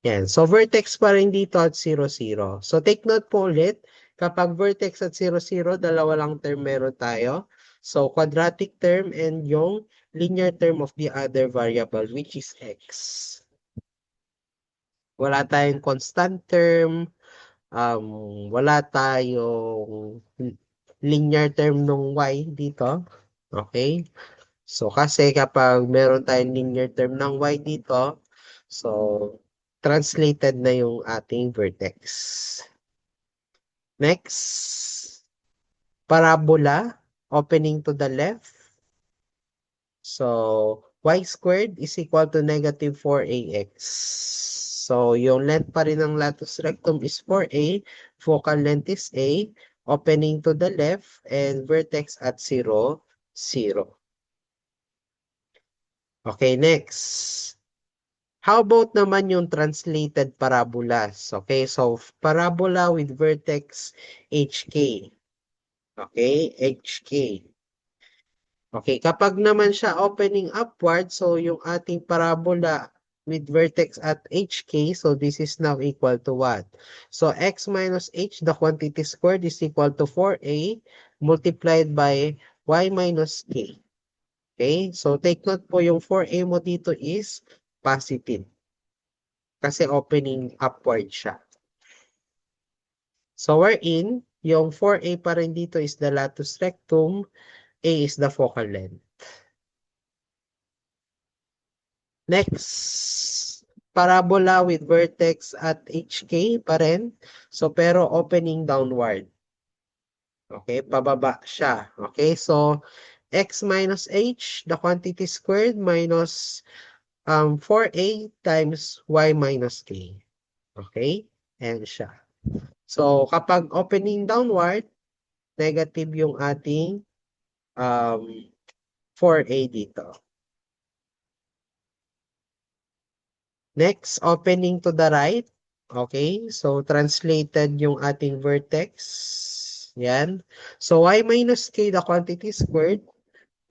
Yan. So, vertex pa rin dito at 0, 0. So, take note po ulit, kapag vertex at 0, 0, dalawa lang term meron tayo. So, quadratic term and yung linear term of the other variable, which is x. Wala tayong constant term, wala tayong linear term ng y dito. Okay? So, kasi kapag meron tayong linear term ng y dito, so, translated na yung ating vertex. Next, parabola, opening to the left. So, y squared is equal to -4ax. So, yung length pa rin ng latus rectum is 4a, focal length is a, opening to the left, and vertex at 0, 0. Okay, next. How about naman yung translated parabolas? Okay, so parabola with vertex HK. Okay, HK. Okay, kapag naman siya opening upward, so yung ating parabola with vertex at HK, so this is now equal to what? So x minus h, the quantity squared, is equal to 4a multiplied by y minus k. Okay, so take note po yung 4a mo dito is positive. Kasi opening upward siya. So wherein, yung 4a pa rin dito is the latus rectum, a is the focal length. Next, parabola with vertex at HK pa rin. So pero opening downward. Okay, pababa siya. Okay, so x minus h, the quantity squared, minus 4a times y minus k. Okay, and siya. So kapag opening downward, negative yung ating 4a dito. Next, opening to the right. Okay, so translated yung ating vertex. Yan. So y minus k, the quantity squared,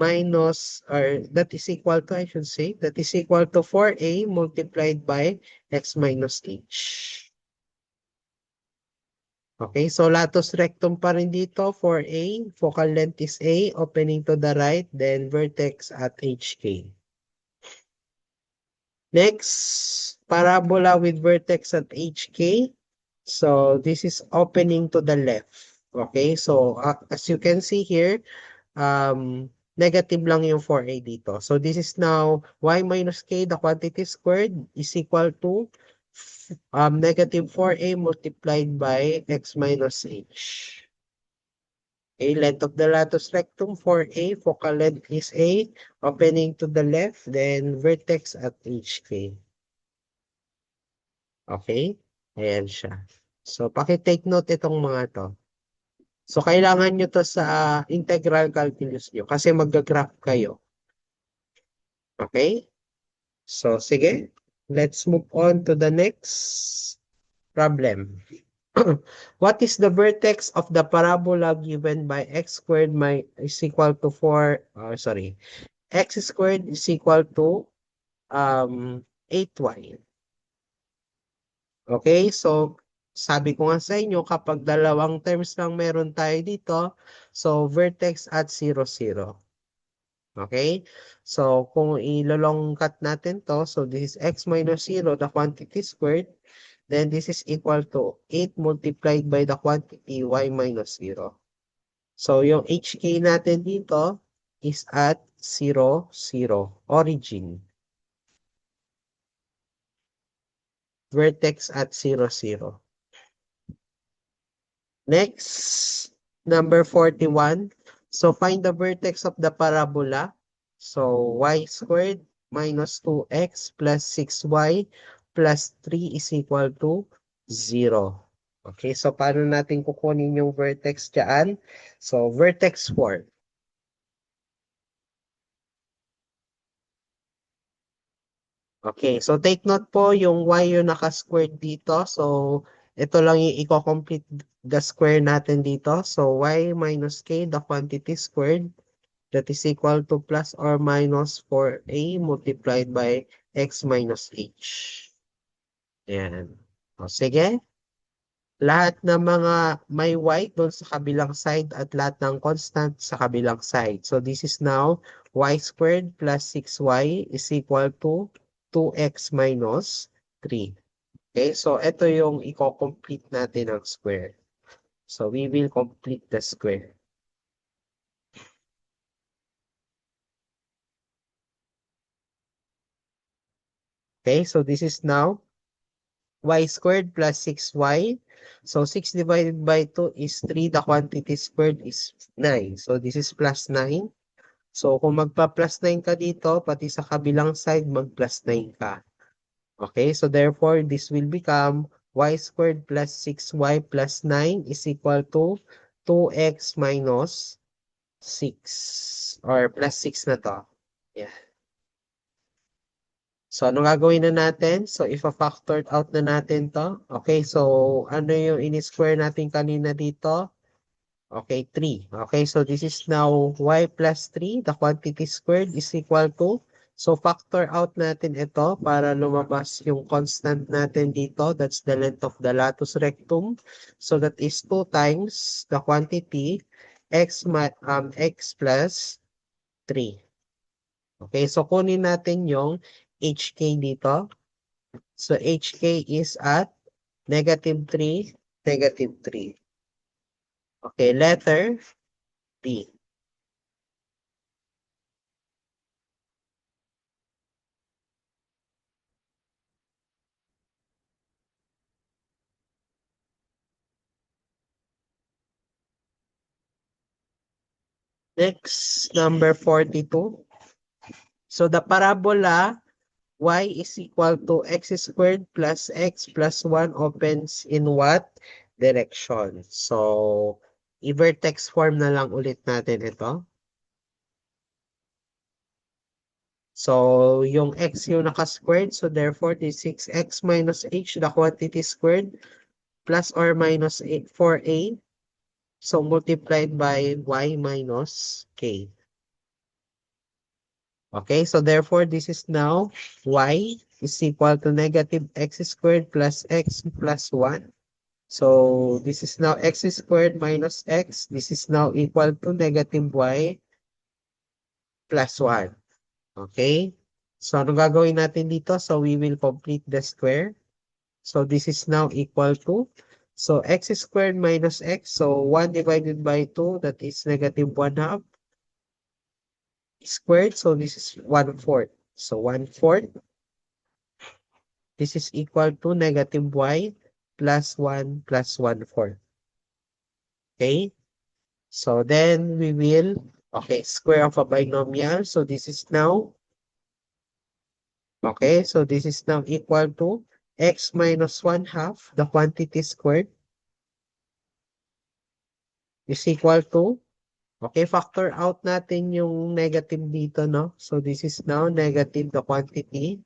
minus, or that is equal to, I should say, that is equal to 4a multiplied by x minus h. Okay, so latus rectum pa rin dito, 4a, focal length is a, opening to the right, then vertex at hk. Next, parabola with vertex at hk. So this is opening to the left. Okay, so as you can see here, negative lang yung 4a dito. So this is now y minus k, the quantity squared, is equal to negative 4a multiplied by x minus h. Okay, length of the latus rectum, 4a, focal length is a, opening to the left, then vertex at hk. Okay, ayan siya. So, paki-take note itong mga to. So, kailangan nyo to sa integral calculus nyo kasi mag-graph kayo. Okay? So, sige. Let's move on to the next problem. What is the vertex of the parabola given by x squared is equal to 4, x squared is equal to 8y. Okay, so sabi ko nga sa inyo, kapag dalawang terms lang meron tayo dito, so vertex at 0, 0. Okay, so kung ilolong cut natin to, so this is x minus 0, the quantity squared, then this is equal to 8 multiplied by the quantity y minus 0. So yung hk natin dito is at 0, 0, origin. Vertex at 0, 0. Next, number 41. So, find the vertex of the parabola. So, y squared minus 2x plus 6y plus 3 is equal to 0. Okay, so paano natin kukunin yung vertex dyan? So, vertex 4. Okay, so take note po yung y yung naka-squared dito. So, ito lang yung i-complete the square natin dito. So, y minus k, the quantity squared, that is equal to plus or minus 4a multiplied by x minus h. Ayan. O, sige. Lahat ng mga may y doon sa kabilang side at lahat ng constant sa kabilang side. So this is now y squared plus 6y is equal to 2x minus 3. Okay, so ito yung i-complete natin ng square. So we will complete the square. Okay, so this is now y squared plus 6y. So 6 divided by 2 is 3. The quantity squared is 9. So this is plus 9. So, kung magpa-plus 9 ka dito, pati sa kabilang side, mag-plus 9 ka. Okay, so therefore, this will become y squared plus 6y plus 9 is equal to 2x minus 6. Or plus 6 na to. Yeah. So, ano gagawin na natin? So, if a-factored out na natin to. Okay, so, ano yung in-square natin kanina dito? Okay, 3. Okay, so this is now y plus 3. The quantity squared is equal to, so factor out natin ito para lumabas yung constant natin dito. That's the length of the latus rectum. So that is 2 times the quantity x plus 3. Okay, so kunin natin yung hk dito. So hk is at negative 3, negative 3. Okay, letter B. Next, number 42. So the parabola y is equal to x squared plus x plus 1 opens in what direction? So, i-vertex form na lang ulit natin ito. So, yung x yung naka-squared. So, therefore, this 6x minus h, the quantity squared, plus or minus 4a. So, multiplied by y minus k. Okay, so therefore, this is now y is equal to negative x squared plus x plus 1. So, this is now x squared minus x. This is now equal to negative y plus 1. Okay? So, ano gagawin natin dito? So, we will complete the square. So, this is now equal to, so x squared minus x. So, 1 divided by 2, that is negative 1 half squared. So, this is 1/4. So, 1/4. This is equal to negative y plus 1 plus 1/4. Okay? So then we will, okay, square of a binomial. So this is now, okay, so this is now equal to x minus 1 half, the quantity squared, is equal to, okay, factor out natin yung negative dito, no? So this is now negative the quantity,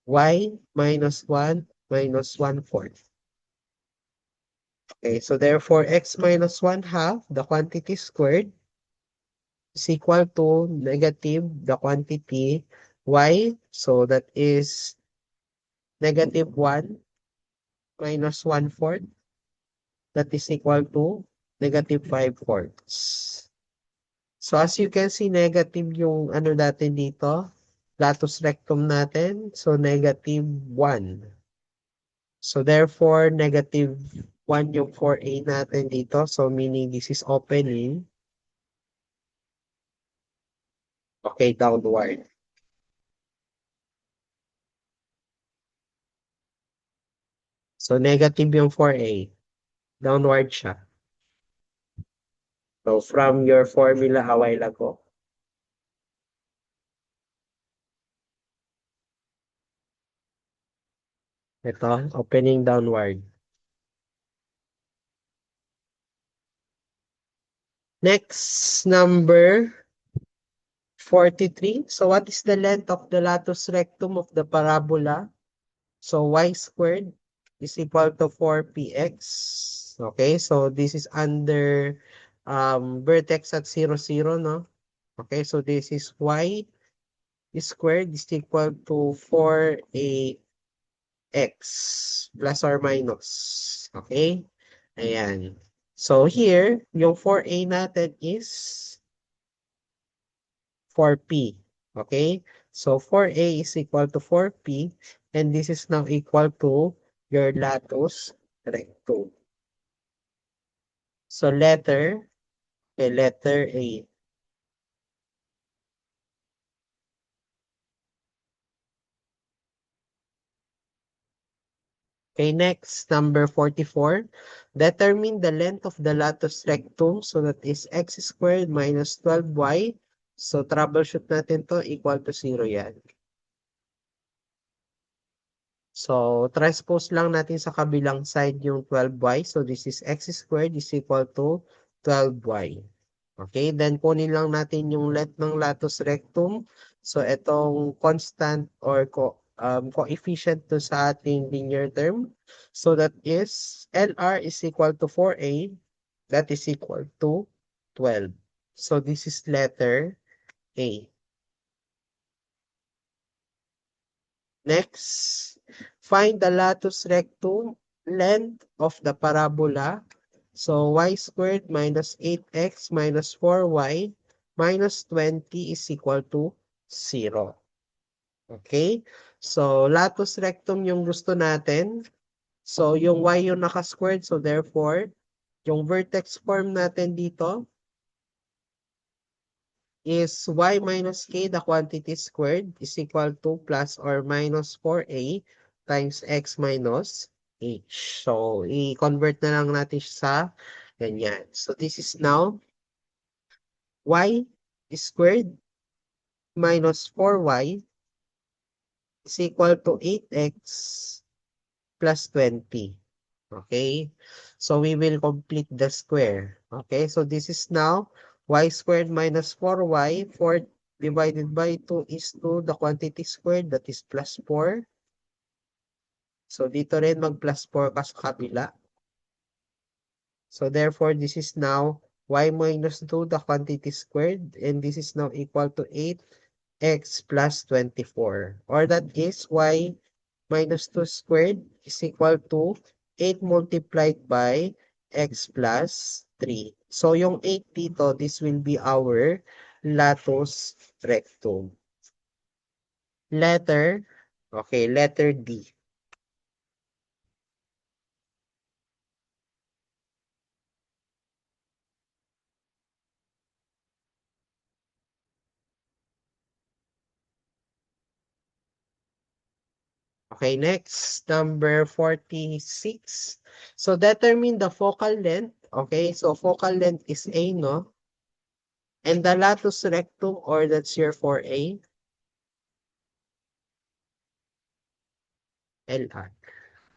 y minus 1 minus 1/4. Okay, so therefore x minus 1 half, the quantity squared, is equal to negative the quantity y. So that is negative 1 minus 1/4. That is equal to negative 5/4. So as you can see, negative yung ano natin dito, latus rectum natin. So negative 1. So therefore, negative 1 yung 4a natin dito. So meaning this is opening. Okay, downward. So negative yung 4a. Downward siya. So from your formula a while ago. Ito, opening downward. Next, number 43. So what is the length of the latus rectum of the parabola? So y squared is equal to 4px. Okay, so this is under vertex at 0, 0, no? Okay, so this is y squared is equal to 4ax plus or minus. Okay? Ayan. So here, yung 4a natin is 4p. Okay? So 4a is equal to 4p and this is now equal to your latus rectum. So letter A. Okay, next, number 44. Determine the length of the latus rectum. So that is x squared minus 12y. So troubleshoot natin to equal to 0 yan. So transpose lang natin sa kabilang side yung 12y. So this is x squared is equal to 12y. Okay, then kunin lang natin yung length ng latus rectum. So itong constant or coefficient to sa ating linear term. So that is LR is equal to 4A. That is equal to 12. So this is letter A. Next, find the latus rectum length of the parabola. So y squared minus 8x minus 4y minus 20 is equal to 0. Okay? So latus rectum yung gusto natin. So yung y yung naka-squared. So therefore, yung vertex form natin dito is y minus k, the quantity squared, is equal to plus or minus 4a times x minus h. So, i-convert na lang natin siya sa ganyan. So, this is now y squared minus 4y is equal to 8x plus 20. Okay? So, we will complete the square. Okay? So, this is now y squared minus 4y. 4 divided by 2 is 2. The quantity squared, that is plus 4. So, dito rin mag-plus 4 ka sa kabila. So, therefore, this is now y minus 2, the quantity squared. And this is now equal to 8x plus 24. Or that is y minus 2 squared is equal to 8 multiplied by x plus 3. So, yung 8 dito, this will be our latus rectum. Letter D. Okay, next, number 46. So, determine the focal length. Okay, so focal length is A, no? And the latus rectum, or that's your 4A, LR.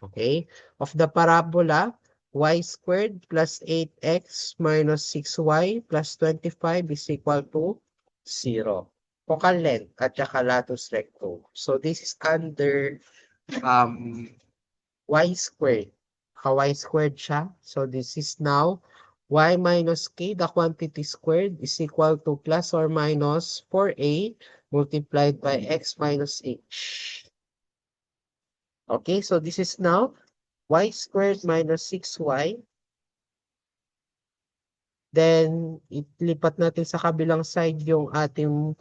Okay, of the parabola, y squared plus 8x minus 6y plus 25 is equal to 0. Focal length at saka latus rectum. So, this is under um y squared. Y squared siya. So, this is now y minus k, the quantity squared, is equal to plus or minus 4a multiplied by x minus h. Okay, so this is now y squared minus 6y. Then, ilipat natin sa kabilang side yung ating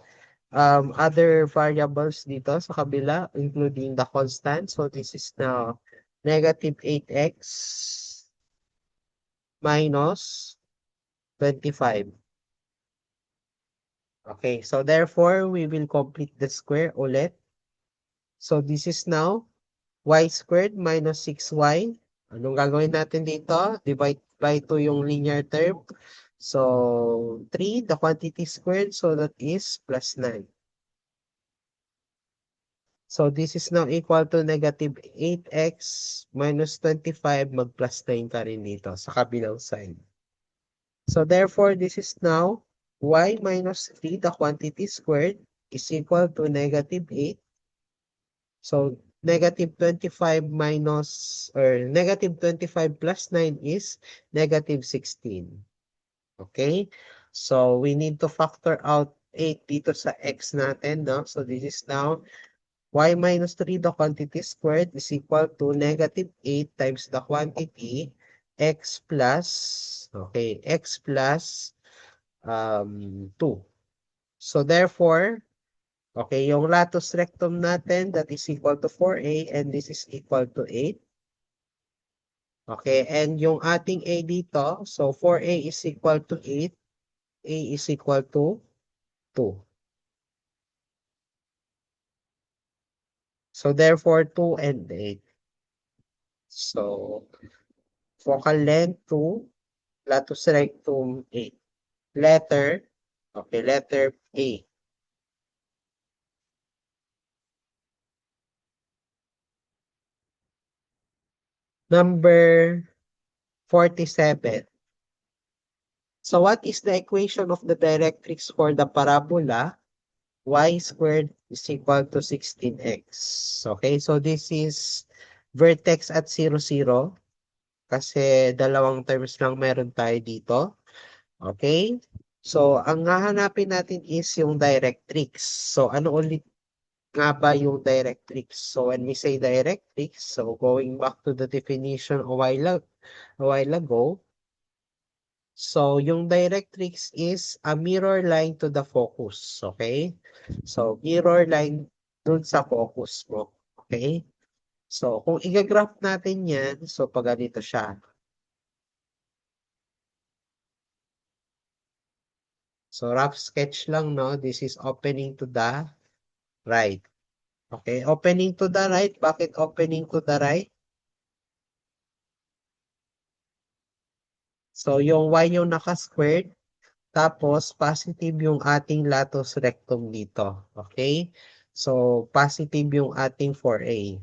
other variables dito sa kabila, including the constant. So, this is now negative 8x minus 25. Okay, so therefore, we will complete the square ulit. So, this is now y squared minus 6y. Anong gagawin natin dito? Divide by 2 yung linear term. So, 3, the quantity squared, so that is plus 9. So, this is now equal to negative 8x minus 25, mag plus 9 ka rin dito sa kabilang side. So, therefore, this is now y minus 3, the quantity squared, is equal to negative 8. So, negative 25 minus, or negative 25 plus 9 is negative 16. Okay? So, we need to factor out 8 dito sa x natin, no? So, this is now y minus 3, the quantity squared, is equal to negative 8 times the quantity x plus, okay, x plus 2. So, therefore, okay, yung latus rectum natin, that is equal to 4a, and this is equal to 8. Okay, and yung ating a dito, so 4a is equal to 8, a is equal to 2. So, therefore, 2 and 8. So, focal length 2, latus rectum 8. Letter, okay, letter A. Number 47. So, what is the equation of the directrix for the parabola y squared is equal to 16x? Okay, so this is vertex at 0, 0. Kasi dalawang terms lang meron tayo dito. Okay? So, ang hahanapin natin is yung directrix. So, ano ulit nga ba yung directrix? So, when we say directrix, so going back to the definition a while ago, so yung directrix is a mirror line to the focus. Okay? So, mirror line dun sa focus mo. Okay? So, kung i-graph natin yan, so pag ganito siya. So, rough sketch lang, no? This is opening to the right. Okay, opening to the right. Bakit opening to the right? So, yung y yung naka-squared, tapos positive yung ating latus rectum dito. Okay? So, positive yung ating 4a.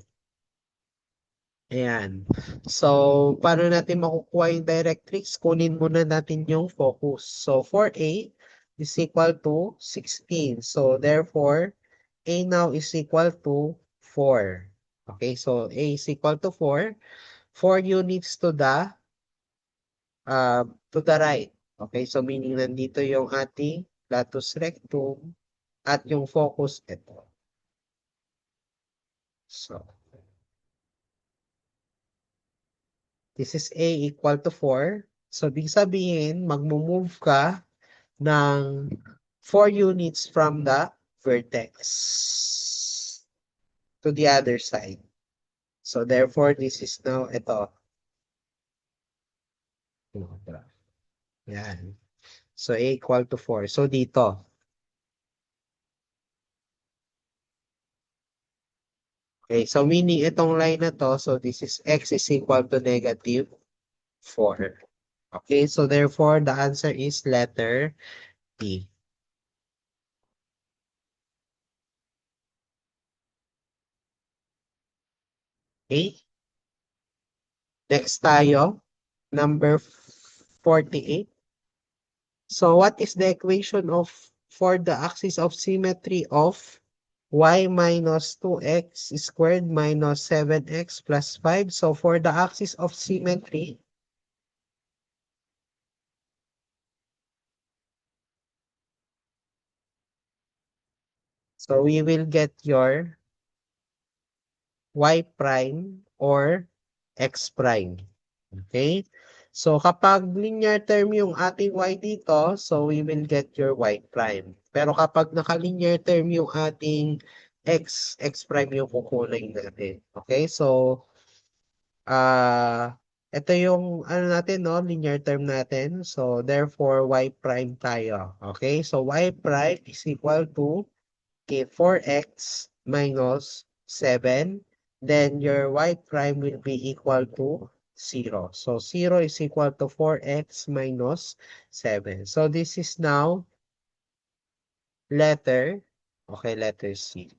Ayan. So, paano natin makukuha yung directrix? Kunin muna natin yung focus. So, 4a is equal to 16. So, therefore, a now is equal to 4. Okay, so a is equal to 4. 4 units to the right. Okay, so meaning nandito yung ating latus rectum at yung focus ito. So, this is a equal to 4. So, big sabihin, magmo-move ka ng 4 units from the vertex to the other side. So, therefore, this is now ito. Yan. So, a equal to 4. So, dito. Okay, so meaning itong line na to, so this is x is equal to negative 4. Okay, so therefore, the answer is letter B. Okay, next tayo, number 48. So what is the equation of for the axis of symmetry of y minus 2x squared minus 7x plus 5? So for the axis of symmetry, so we will get your y prime or x prime. Okay? So, kapag linear term yung ating y dito, so we will get your y prime. Pero kapag naka-linear term yung ating x prime yung kukunin natin. Okay? So, ito yung ano natin, no? Linear term natin. So, therefore, y prime tayo. Okay? So, y prime is equal to 4x minus 7. Then, your y prime will be equal to 0. So, 0 is equal to 4x minus 7. So, this is now letter, okay, letter C.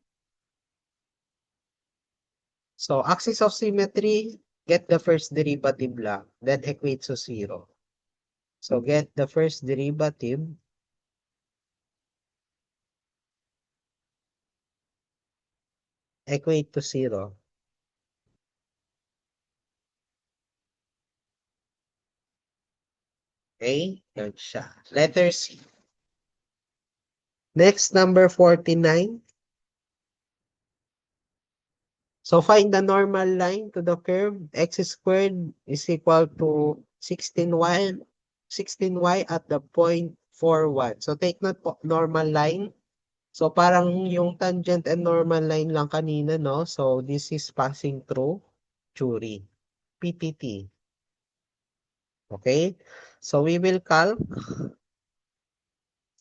So, axis of symmetry, get the first derivative lang, then equate to 0. So, get the first derivative, equate to 0. Okay? Yan siya. Letter C. Next, number 49. So, find the normal line to the curve. X squared is equal to 16y at the point 41. So, take note po, normal line. So, parang yung tangent and normal line lang kanina, no? So, this is passing through Curie. PPT. Okay? So, we will calc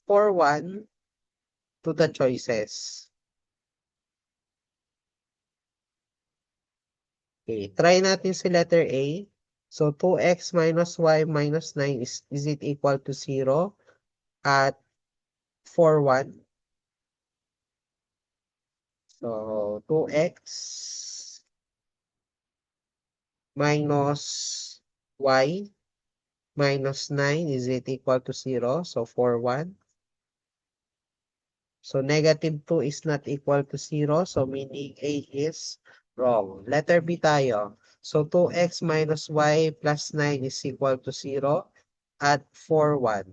41 to the choices. Okay, try natin si letter A. So, 2x minus y minus 9 is it equal to 0 at 41? So, 2x minus y minus 9 is it equal to 0? So, 41. So, negative 2 is not equal to 0. So, meaning A is wrong. Letter B tayo. So, 2x minus y plus 9 is equal to 0 at 41.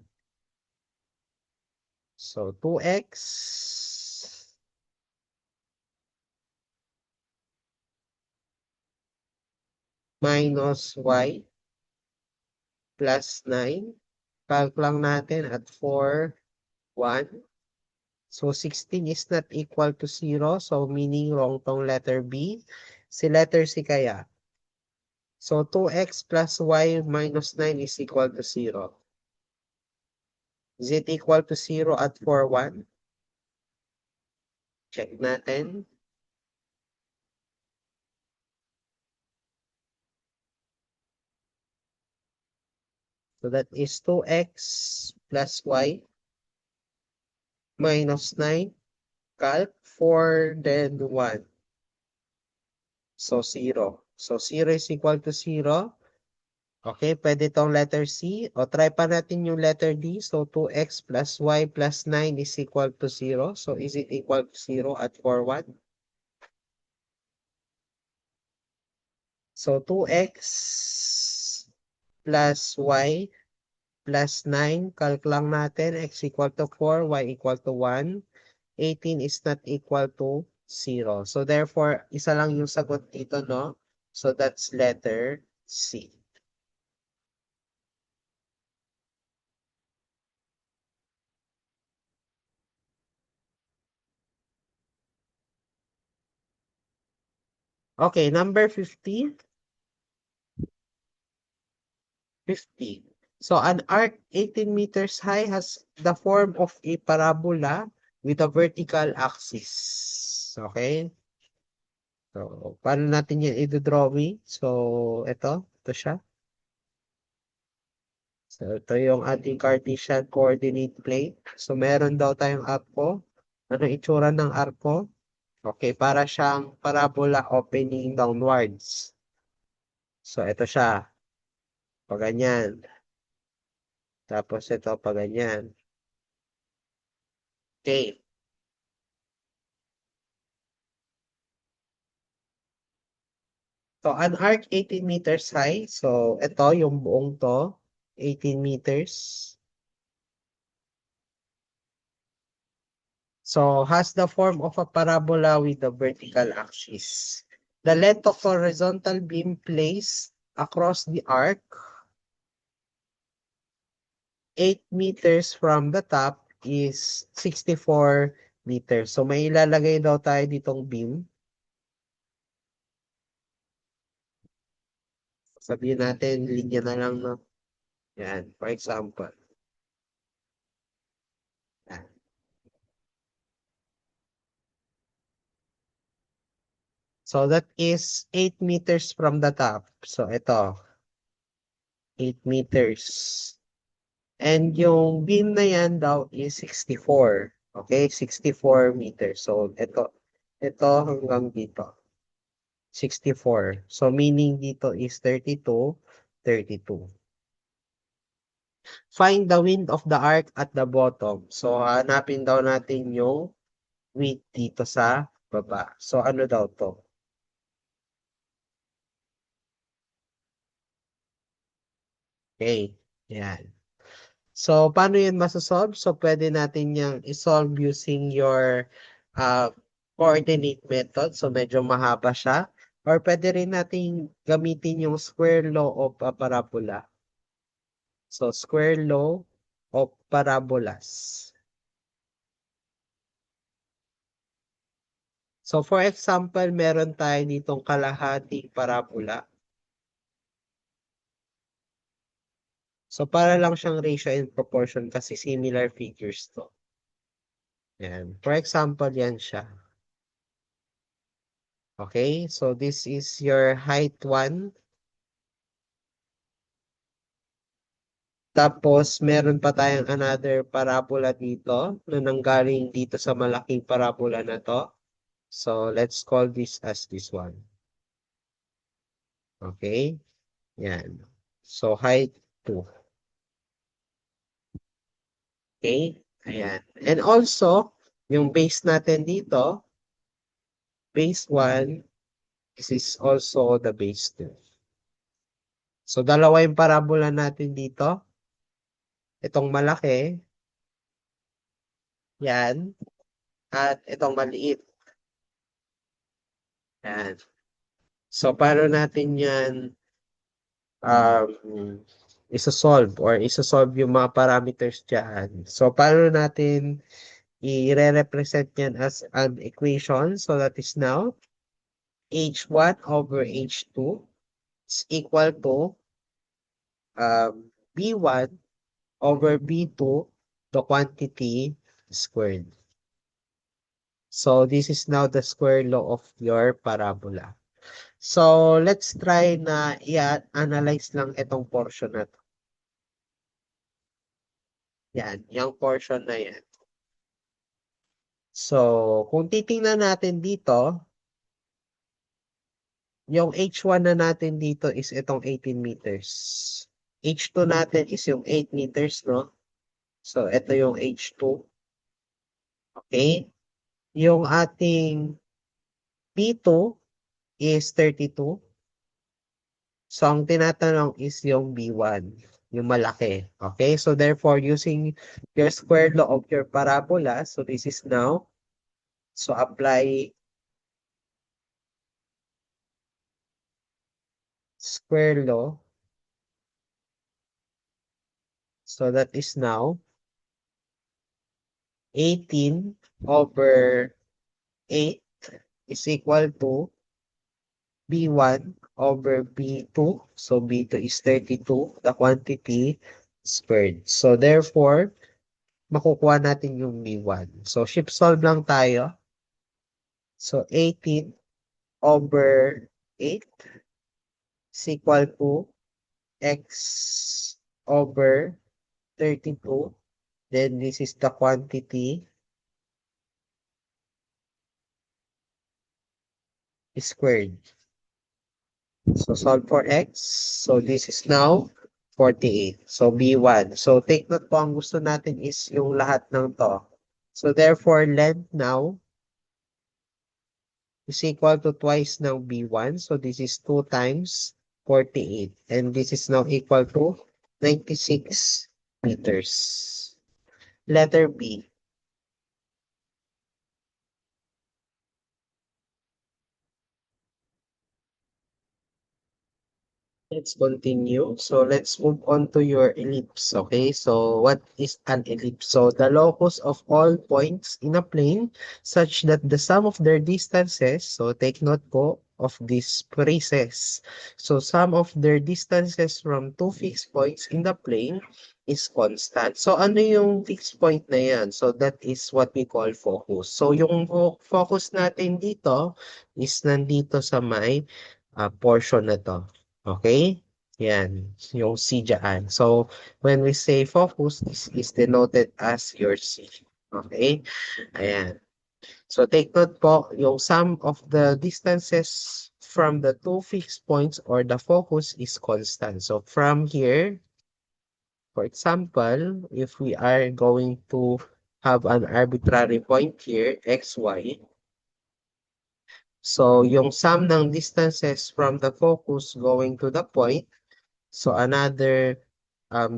So, 2x minus y plus 9. Calc lang natin at 4, 1. So, 16 is not equal to 0. So, meaning wrong tong letter B. Si letter C kaya. So, 2x plus y minus 9 is equal to 0. Is it equal to 0 at 4, 1? Check natin. So, that is 2x plus y minus 9. Calc 4, then 1. So, 0. So, 0 is equal to 0. Okay, pwede tong letter C. O, try pa natin yung letter D. So, 2x plus y plus 9 is equal to 0. So, is it equal to 0 at 4, 1? So, 2x plus y plus 9. Calc lang natin. X equal to 4, y equal to 1. 18 is not equal to 0. So, therefore, isa lang yung sagot dito, no? So, that's letter C. Okay, number 50. 50. So, an arc 18 meters high has the form of a parabola with a vertical axis. Okay? So, paano natin yan i-drawing? So, ito siya. So, ito yung ating Cartesian coordinate plane. So, meron daw tayong arco. Ano itsura ng arco? Okay, para siyang parabola opening downwards. So, ito siya. Pag ganyan. Tapos ito pa ganyan. Okay. So, an arc 18 meters high. So, ito yung buong to. 18 meters. So, has the form of a parabola with the vertical axis. The length of horizontal beam placed across the arc 8 meters from the top is 64 meters. So, may ilalagay daw tayo ditong beam. Sabihin natin, linya na lang, no? Yan, for example. Yan. So, that is 8 meters from the top. So, ito, 8 meters. And yung beam na yan daw is 64. Okay, 64 meters. So, ito hanggang dito. 64. So, meaning dito is 32, 32. Find the width of the arc at the bottom. So, hanapin daw natin yung width dito sa baba. So, ano daw to? Okay. Yan. So, paano yun masasolve? So, pwede natin yung isolve using your uh, coordinate method. So, medyo mahaba siya. Or pwede rin natin gamitin yung square law of a parabola. So, square law of parabolas. So, for example, meron tayo ditong kalahating parabola. So, para lang siyang ratio and proportion kasi similar figures to. Yan. For example, yan siya. Okay, so this is your height 1. Tapos, meron pa tayong another parabola dito na nanggaling dito sa malaking parabola na to. So, let's call this as this one. Okay, yan. So, height 2. Okay, ayan. And also, yung base natin dito, base 1, this is also the base 2. So, dalawa yung parabola natin dito. Itong malaki, yan. At itong maliit, yan. So, paano natin yan isa-solve or isa-solve yung mga parameters dyan? So, paano natin i-represent yan as an equation? So, that is now h1 over h2 is equal to b1 over b2, the quantity squared. So, this is now the square law of your parabola. So, let's try na i-analyze lang itong portion na to. Yan, yung portion na yan. So, kung titingnan natin dito, yung H1 na natin dito is itong 18 meters. H2 natin is yung 8 meters, no? So, ito yung H2. Okay? Yung ating B2 is 32. So, ang tinatanong is yung B1, yung malaki. Okay? So, therefore, using your square law of your parabola, so this is now, so apply square law. So, that is now 18 over 8 is equal to B1 over B2. So, B2 is 32, the quantity squared. So, therefore, makukuha natin yung B1. So, shift solve lang tayo. So, 18 over 8 is equal to X over 32. Then, this is the quantity squared. So, solve for X. So, this is now 48. So, B1. So, take note po, ang gusto natin is yung lahat ng to. So, therefore, length now is equal to twice ng B1. So, this is 2 times 48. And this is now equal to 96 meters. Letter B. Let's continue. So let's move on to your ellipse. Okay, so what is an ellipse? So the locus of all points in a plane such that the sum of their distances, so take note po of these phrases. So sum of their distances from two fixed points in the plane is constant. So ano yung fixed point na yan? So that is what we call focus. So yung focus natin dito is nandito sa may portion na to. Okay? Yan, yung C dyan. So, when we say focus, this is denoted as your C. Okay? Ayan. So, take note po, yung sum of the distances from the two fixed points or the focus is constant. So, from here, for example, if we are going to have an arbitrary point here, XY, So, yung sum ng distances from the focus going to the point, so another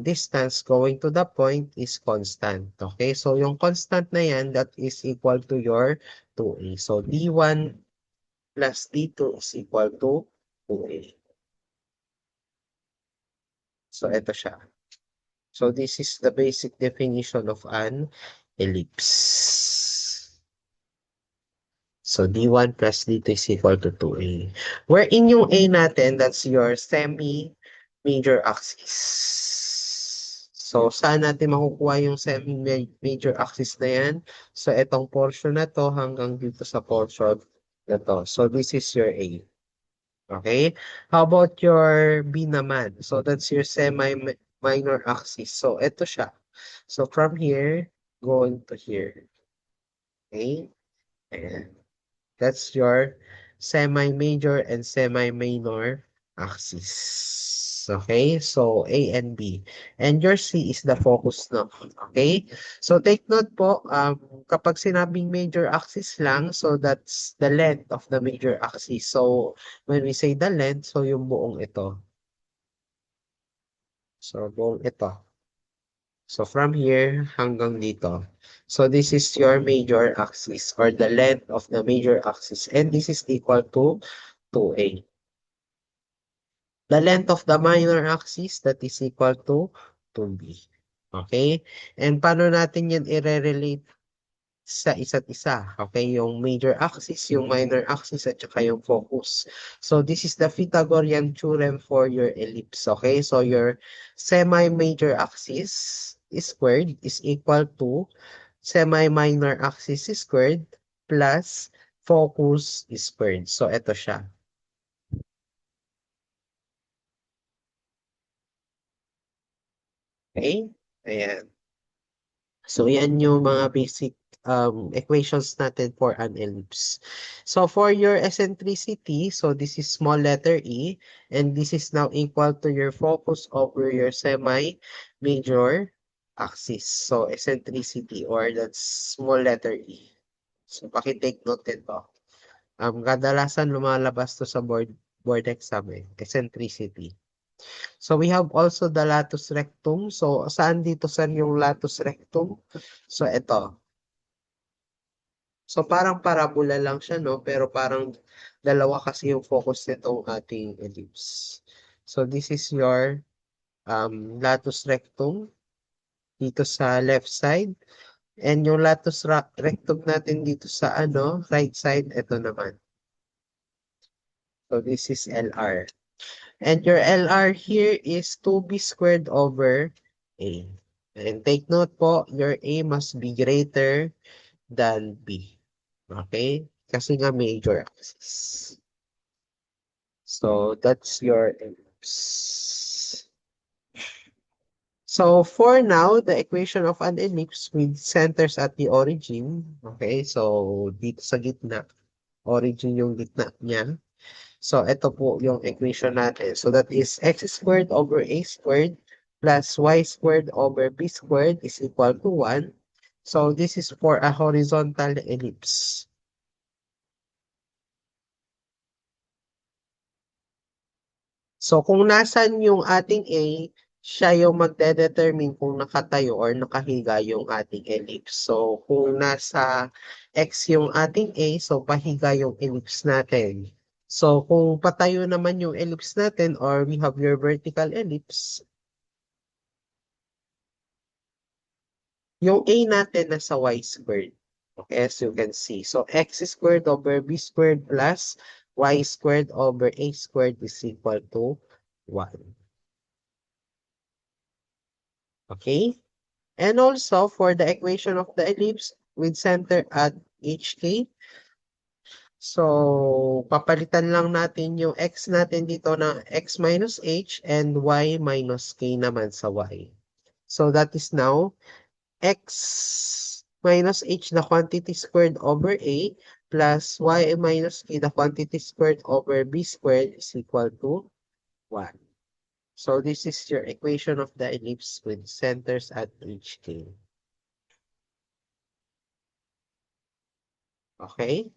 distance going to the point is constant. Okay, so yung constant na yan, that is equal to your 2a. So, d1 plus d2 is equal to 2a. So, ito siya. So, this is the basic definition of an ellipse. So, D1 plus D2 is equal to 2A. Wherein yung A natin, that's your semi-major axis. So, saan natin makukuha yung semi-major axis na yan? So, itong portion na to hanggang dito sa portion na to. So, this is your A. Okay? How about your B naman? So, that's your semi-minor axis. So, ito siya. So, from here, going to here. Okay? Ayan. That's your semi-major and semi-minor axis. Okay? So, A and B. And your C is the focus no. Okay? So, take note po, kapag sinabing major axis lang, so that's the length of the major axis. So, when we say the length, so yung buong ito. So, buong ito. So, from here hanggang dito. So, this is your major axis or the length of the major axis. And this is equal to 2A. The length of the minor axis, that is equal to 2B. Okay? And paano natin yan i-relate sa isa't isa? Okay? Yung major axis, yung minor axis, at saka yung focus. So, this is the Pythagorean theorem for your ellipse. Okay? So, your semi-major axis squared is equal to semi-minor axis squared plus focus squared. So, ito siya. Okay? Ayan. So, yan yung mga basic equations natin for an ellipse. So, for your eccentricity, so this is small letter e, and this is now equal to your focus over your semi-major axis. So, eccentricity or that's small letter e. So, pakitake note nito. Kadalasan lumalabas to sa board exam eccentricity. So we have also the latus rectum. So saan dito saan yung latus rectum? So ito. So parang parabola lang siya, no? Pero parang dalawa kasi yung focus nitong ating ellipse. So this is your latus rectum dito sa left side. And yung latus rectum natin dito sa right side, ito naman. So this is LR. And your LR here is 2B squared over A. And take note po, your A must be greater than B. Okay? Kasi nga major axis. So, that's your ellipse. So, for now, the equation of an ellipse with centers at the origin. Okay? So, dito sa gitna. Origin yung gitna niya. So, ito po yung equation natin. So, that is x squared over a squared plus y squared over b squared is equal to 1. So, this is for a horizontal ellipse. So, kung nasan yung ating A, siya yung magde-determine kung nakatayo or nakahiga yung ating ellipse. So, kung nasa X yung ating A, so pahiga yung ellipse natin. So, kung patayo naman yung ellipse natin or we have your vertical ellipse, yung A natin nasa y squared. Okay, as you can see. So, x squared over b squared plus y squared over a squared is equal to 1. Okay? And also, for the equation of the ellipse with center at HK, so, papalitan lang natin yung x natin dito na x minus h and y minus k naman sa y. So, that is now x minus h the quantity squared over a plus y minus k the quantity squared over b squared is equal to 1. So this is your equation of the ellipse with centers at HK. Okay?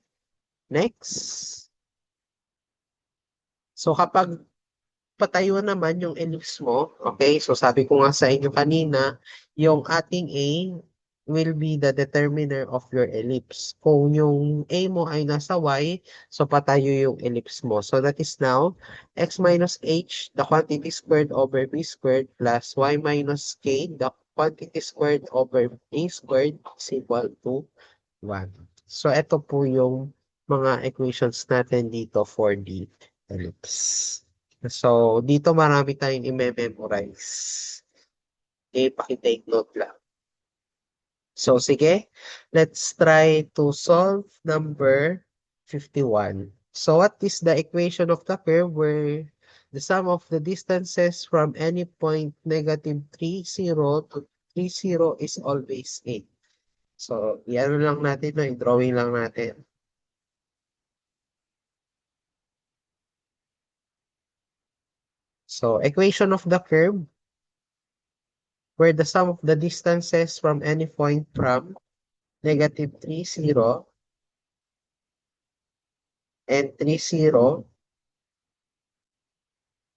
Next. So kapag patayo naman yung ellipse mo, okay? So sabi ko nga sa inyo kanina, yung ating A will be the determiner of your ellipse. Kung yung A mo ay nasa Y, so patayo yung ellipse mo. So that is now x minus h, the quantity squared over b squared, plus y minus k, the quantity squared over a squared is equal to 1. So ito po yung mga equations natin dito for the ellipse. So, dito marami tayong i-memorize. Okay, paki-take note lang. So, sige, let's try to solve number 51. So, what is the equation of the curve where the sum of the distances from any point negative 3, 0 to 3, 0 is always 8? So, yan lang natin, no? I-drawing lang natin. So, equation of the curve where the sum of the distances from any point from negative 3, 0 and 3, 0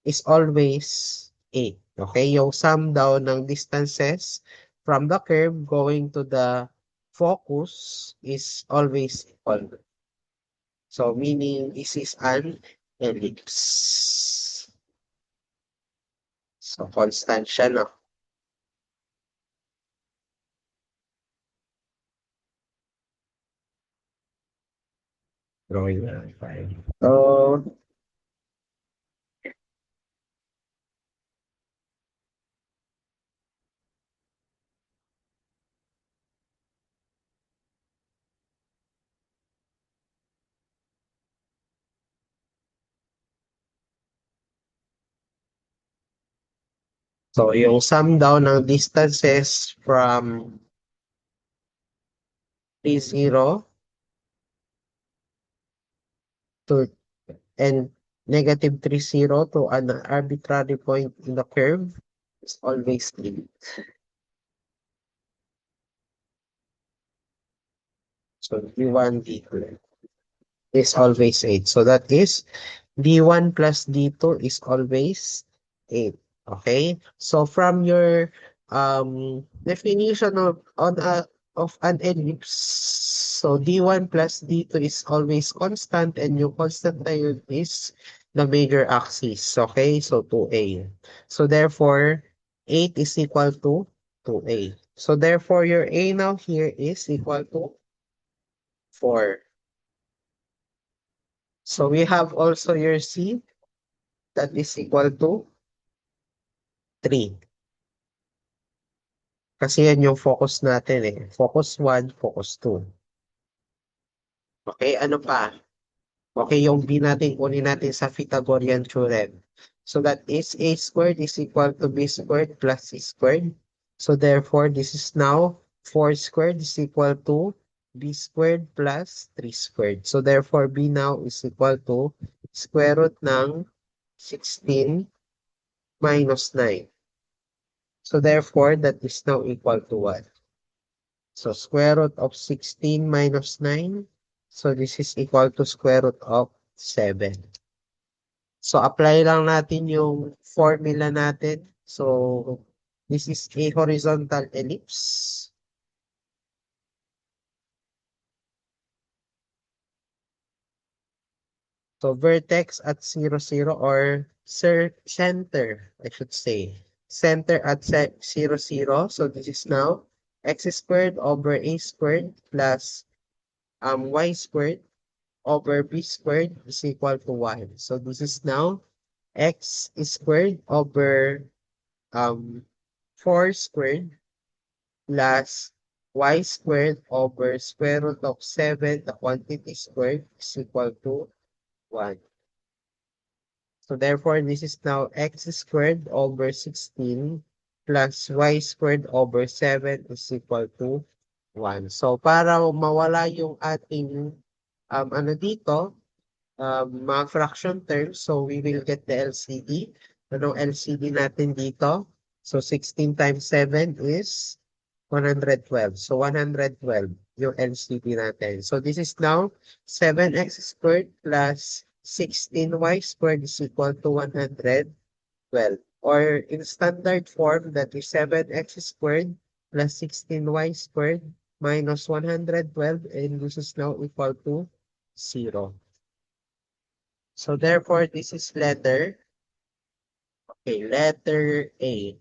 is always 8. Okay? Yung sum daw ng distances from the curve going to the focus is always equal. So, meaning this is an ellipse. So, constant siya, no? Drawing na. So, yung sum daw ng distances from 3, 0 to and negative 3, 0 to an arbitrary point in the curve is always 3. So D1, D2 is always 8. So that is D1 plus D2 is always 8. Okay? So from your definition of an ellipse, so D1 plus D2 is always constant and yung constant na yun is the major axis. Okay? So 2A. So therefore, 8 is equal to 2A. So therefore, your A now here is equal to 4. So we have also your C that is equal to 3. Kasi yan yung focus natin eh. Focus 1, focus 2. Okay, ano pa? Okay, yung B natin, kunin natin sa Pythagorean theorem. So that is A squared is equal to B squared plus C squared. So therefore, this is now 4 squared is equal to B squared plus 3 squared. So therefore, B now is equal to square root ng 16 minus 9. So therefore, that is now equal to what? So square root of 16 minus 9. So this is equal to square root of 7. So apply lang natin yung formula natin. So this is a horizontal ellipse. So vertex at 0, 0 or center, I should say. Center at 0, 0. So this is now x squared over a squared plus y squared over b squared is equal to 1. So this is now x squared over 4 squared plus y squared over square root of 7, the quantity squared is equal to 1. So therefore, this is now x squared over 16 plus y squared over 7 is equal to 1. So para mawala yung ating ano dito, mga fraction terms, so we will get the LCD. Anong LCD natin dito? So 16 times 7 is 112. So 112 yung LCD natin. So this is now 7x squared plus 16y squared is equal to 112. Or in standard form, that is 7x squared plus 16y squared minus 112, and this is now equal to 0. So therefore, this is letter A.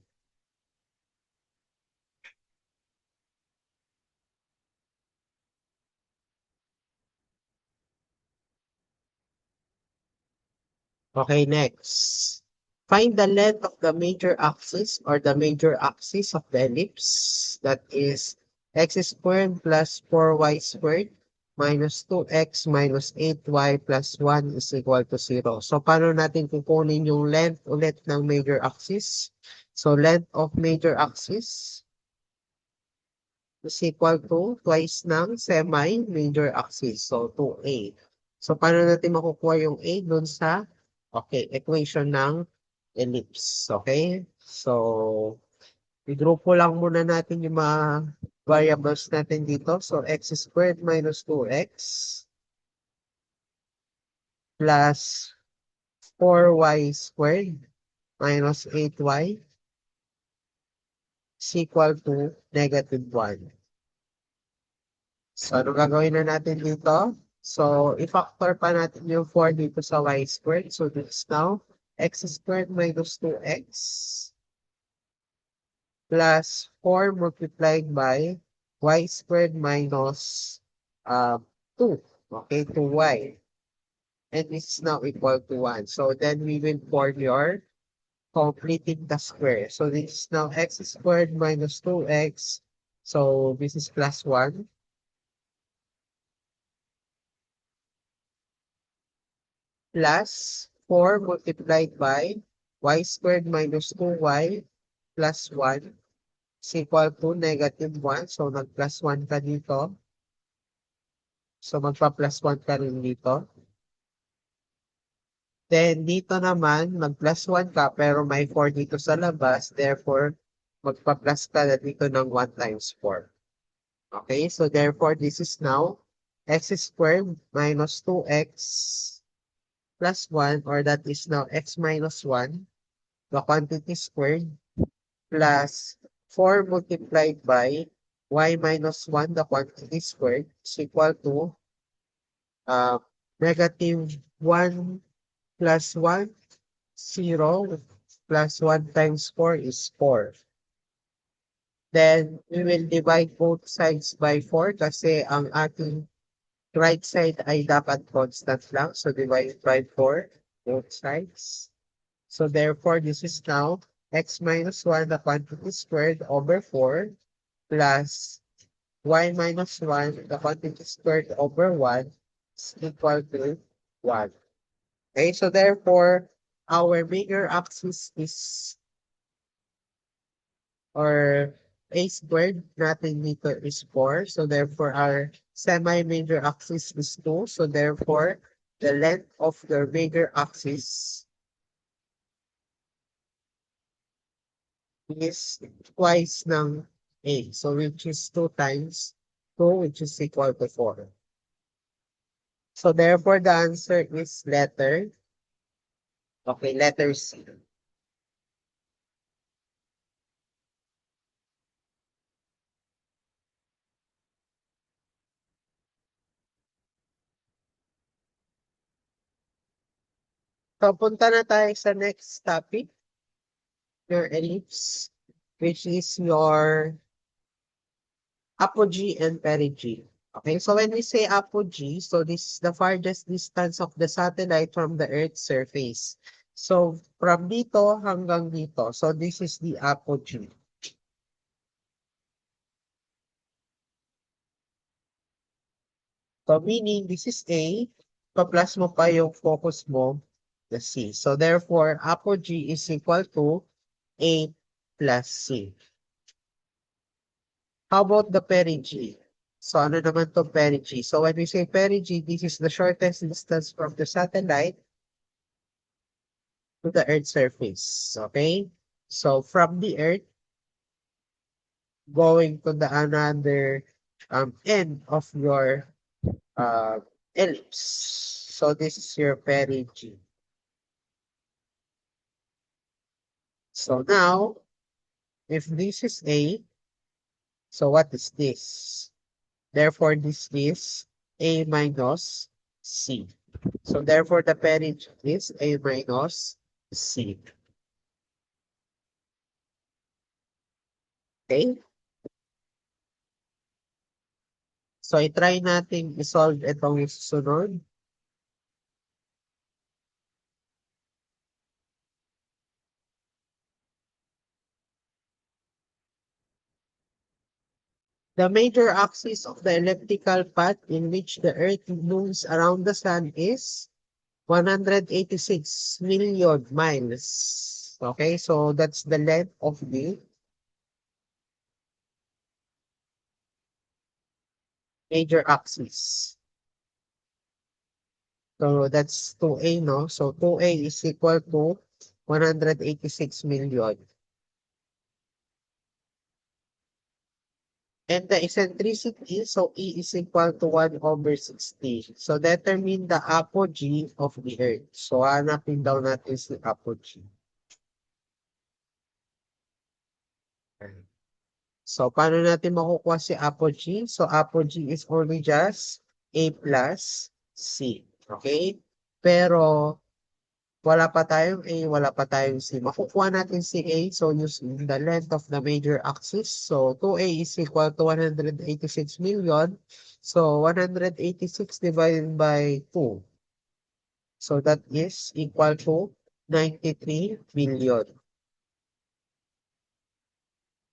Okay, next. Find the length of the major axis or the major axis of the ellipse. That is x squared plus 4y squared minus 2x minus 8y plus 1 is equal to 0. So, paano natin kukunin yung length ulit ng major axis? So, length of major axis is equal to twice ng semi-major axis. So, 2a. So, paano natin makukuha yung a dun sa equation ng ellipse. Okay? So, i-grupo lang muna natin yung mga variables natin dito. So, x squared minus 2x plus 4y squared minus 8y is equal to negative 1. So, ano gagawin na natin dito? So, i-factor pa natin yung 4 dito sa y squared. So, this is now x squared minus 2x plus 4 multiplied by y squared minus 2. Okay, 2y. And this is now equal to 1. So then we will form your completing the square. So this is now x squared minus 2x. So this is plus 1. Plus 4 multiplied by y squared minus 2y plus 1 is equal to negative 1. So nag-plus 1 ka dito. So magpa-plus 1 ka rin dito. Then, dito naman, mag-plus 1 ka, pero may 4 dito sa labas. Therefore, magpa-plus ka na dito ng 1 times 4. Okay? So, therefore, this is now x squared minus 2x plus 1, or that is now x minus 1, the quantity squared, plus 4 multiplied by y minus 1, the quantity squared, is equal to negative 1 plus 1, 0, plus 1 times 4 is 4. Then, we will divide both sides by 4 kasi ang ating right side ay dapat constant lang. So, divide by 4, both sides. So, therefore, this is now x minus 1, the quantity squared over 4, plus y minus 1, the quantity squared over 1 is equal to 1. Okay, so therefore, our bigger axis is, or a squared natin dito is 4. So therefore, our semi-major axis is 2. So therefore, the length of your bigger axis is twice ng a. So which is 2 times 2, which is equal to 4. So therefore, the answer is letter C. So, punta na tayo sa next topic, your ellipse, which is your apogee and perigee. Okay, so when we say apogee, so this is the farthest distance of the satellite from the Earth's surface. So, from dito hanggang dito. So, this is the apogee. So, meaning, this is A, pa-plus mo pa yung focus mo, the C. So, therefore, apogee is equal to A plus C. How about the perigee? So, ano naman to perigee? So, when we say perigee, this is the shortest distance from the satellite to the Earth's surface. Okay? So, from the Earth, going to the another end of your ellipse. So this is your perigee. So now, if this is A, so what is this? Therefore, this is A minus C. So therefore, the perigee is A minus C. Okay? So, i-try natin i-solve itong susunod. The major axis of the elliptical path in which the Earth moves around the Sun is 186 million miles. Okay, so that's the length of the major axis. So that's 2A, no? So 2A is equal to 186 million. And the eccentricity, so E is equal to 1 over 60. So determine the apogee of the Earth. So hanapin daw natin si apogee. So paano natin makukuha si apogee? So apogee is only just A plus C. Okay? Pero wala pa tayong A, wala pa tayong C. Makukuha natin si A, so using the length of the major axis. So 2A is equal to 186 million. So 186 divided by 2. So that is equal to 93 million.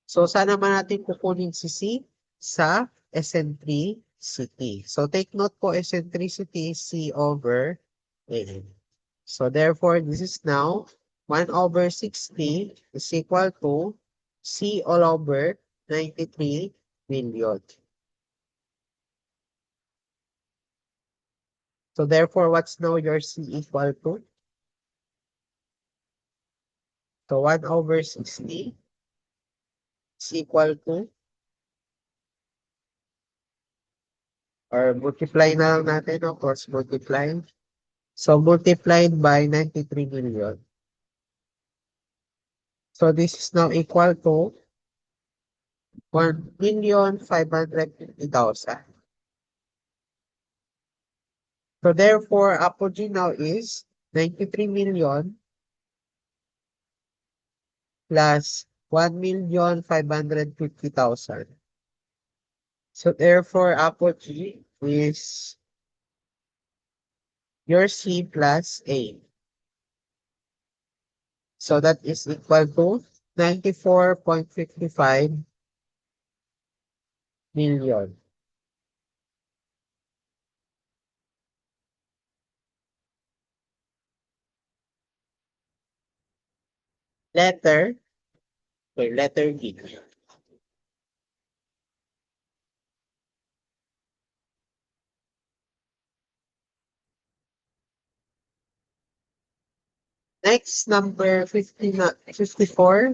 So saan naman natin kukunin si C? Sa eccentricity. So take note po, eccentricity is C over A. So therefore, this is now 1 over 60 is equal to C all over 93 million. So therefore, what's now your C equal to? So 1 over 60 is equal to, or multiply na lang natin, of course, multiply. So multiplied by 93 million. So this is now equal to 1,550,000. So therefore, apogee now is 93 million plus 1,550,000. So therefore, apogee is your C plus A. So that is equal to 94.55 million. Letter, letter D. Next, number 54.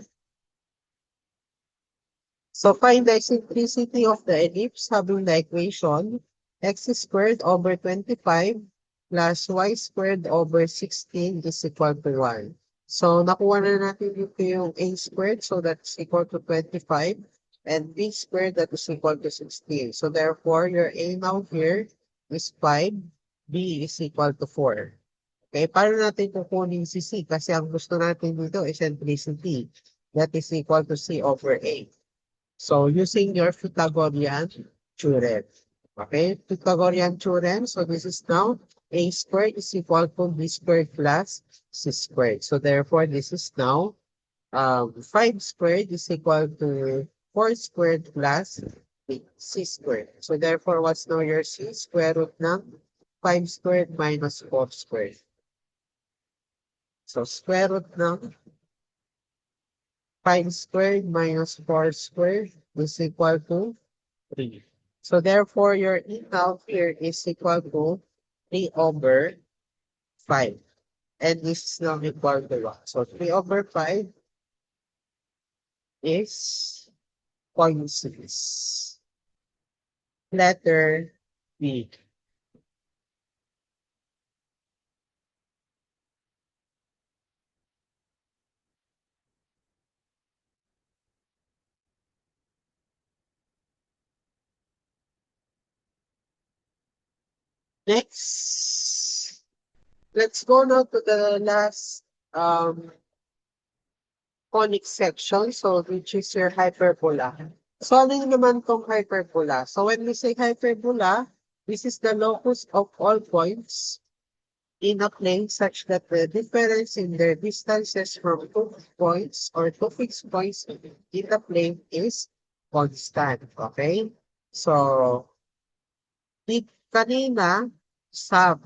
So find the eccentricity of the ellipse having the equation x squared over 25 plus y squared over 16 is equal to 1. So nakuha na natin dito yung a squared, so that's equal to 25, and b squared, that is equal to 16. So therefore, your a now here is 5, b is equal to 4. Okay, paano natin kukunin si c? Kasi ang gusto natin dito is eccentricity. That is equal to c over a. So using your Pythagorean theorem. Okay, Pythagorean theorem. So this is now a squared is equal to b squared plus c squared. So therefore, this is now 5 squared is equal to 4 squared plus c squared. So therefore, what's now your c? Square root ng 5 squared minus 4 squared. So square root ng 5 squared minus 4 squared is equal to 3. So therefore, your E now here is equal to 3 over 5. And this is now equal to 1. So 3 over 5 is 0.6. Letter B. Next, let's go now to the last conic section, so which is your hyperbola. So ano yun naman tong hyperbola? So when we say hyperbola, this is the locus of all points in a plane such that the difference in their distances from two points or two fixed points in the plane is constant. Okay? So, kanina, sub.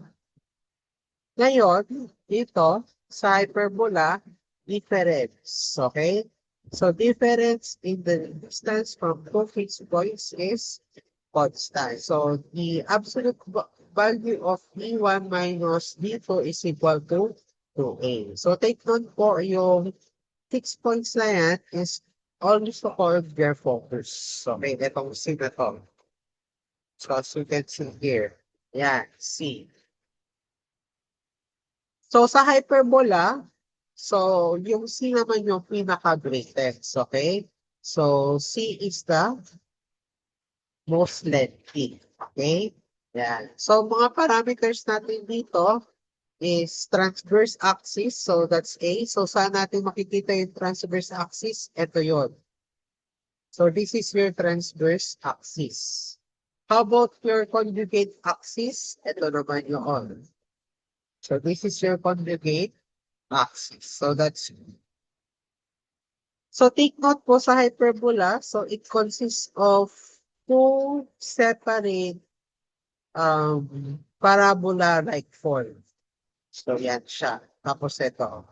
Ngayon, dito, sa hyperbola, difference. Okay? So, difference in the distance from two fixed points is constant. So, the absolute value of D1 minus D2 is equal to 2A. So, take note po yung fixed points na yan is always to call their focus. Okay, itong C na to. So, as you can see here, yan, C. So, sa hyperbola, so, yung C naman yung pinaka-greatest, okay? So, C is the most lengthy, okay? Yan. So, mga parameters natin dito is transverse axis. So, that's A. So, saan natin makikita yung transverse axis? Ito yon. So, this is your transverse axis. How about your conjugate axis? Ito naman yun. So, this is your conjugate axis. So, take note po sa hyperbola. So, it consists of two separate parabola-like form. So, yan siya. Tapos ito.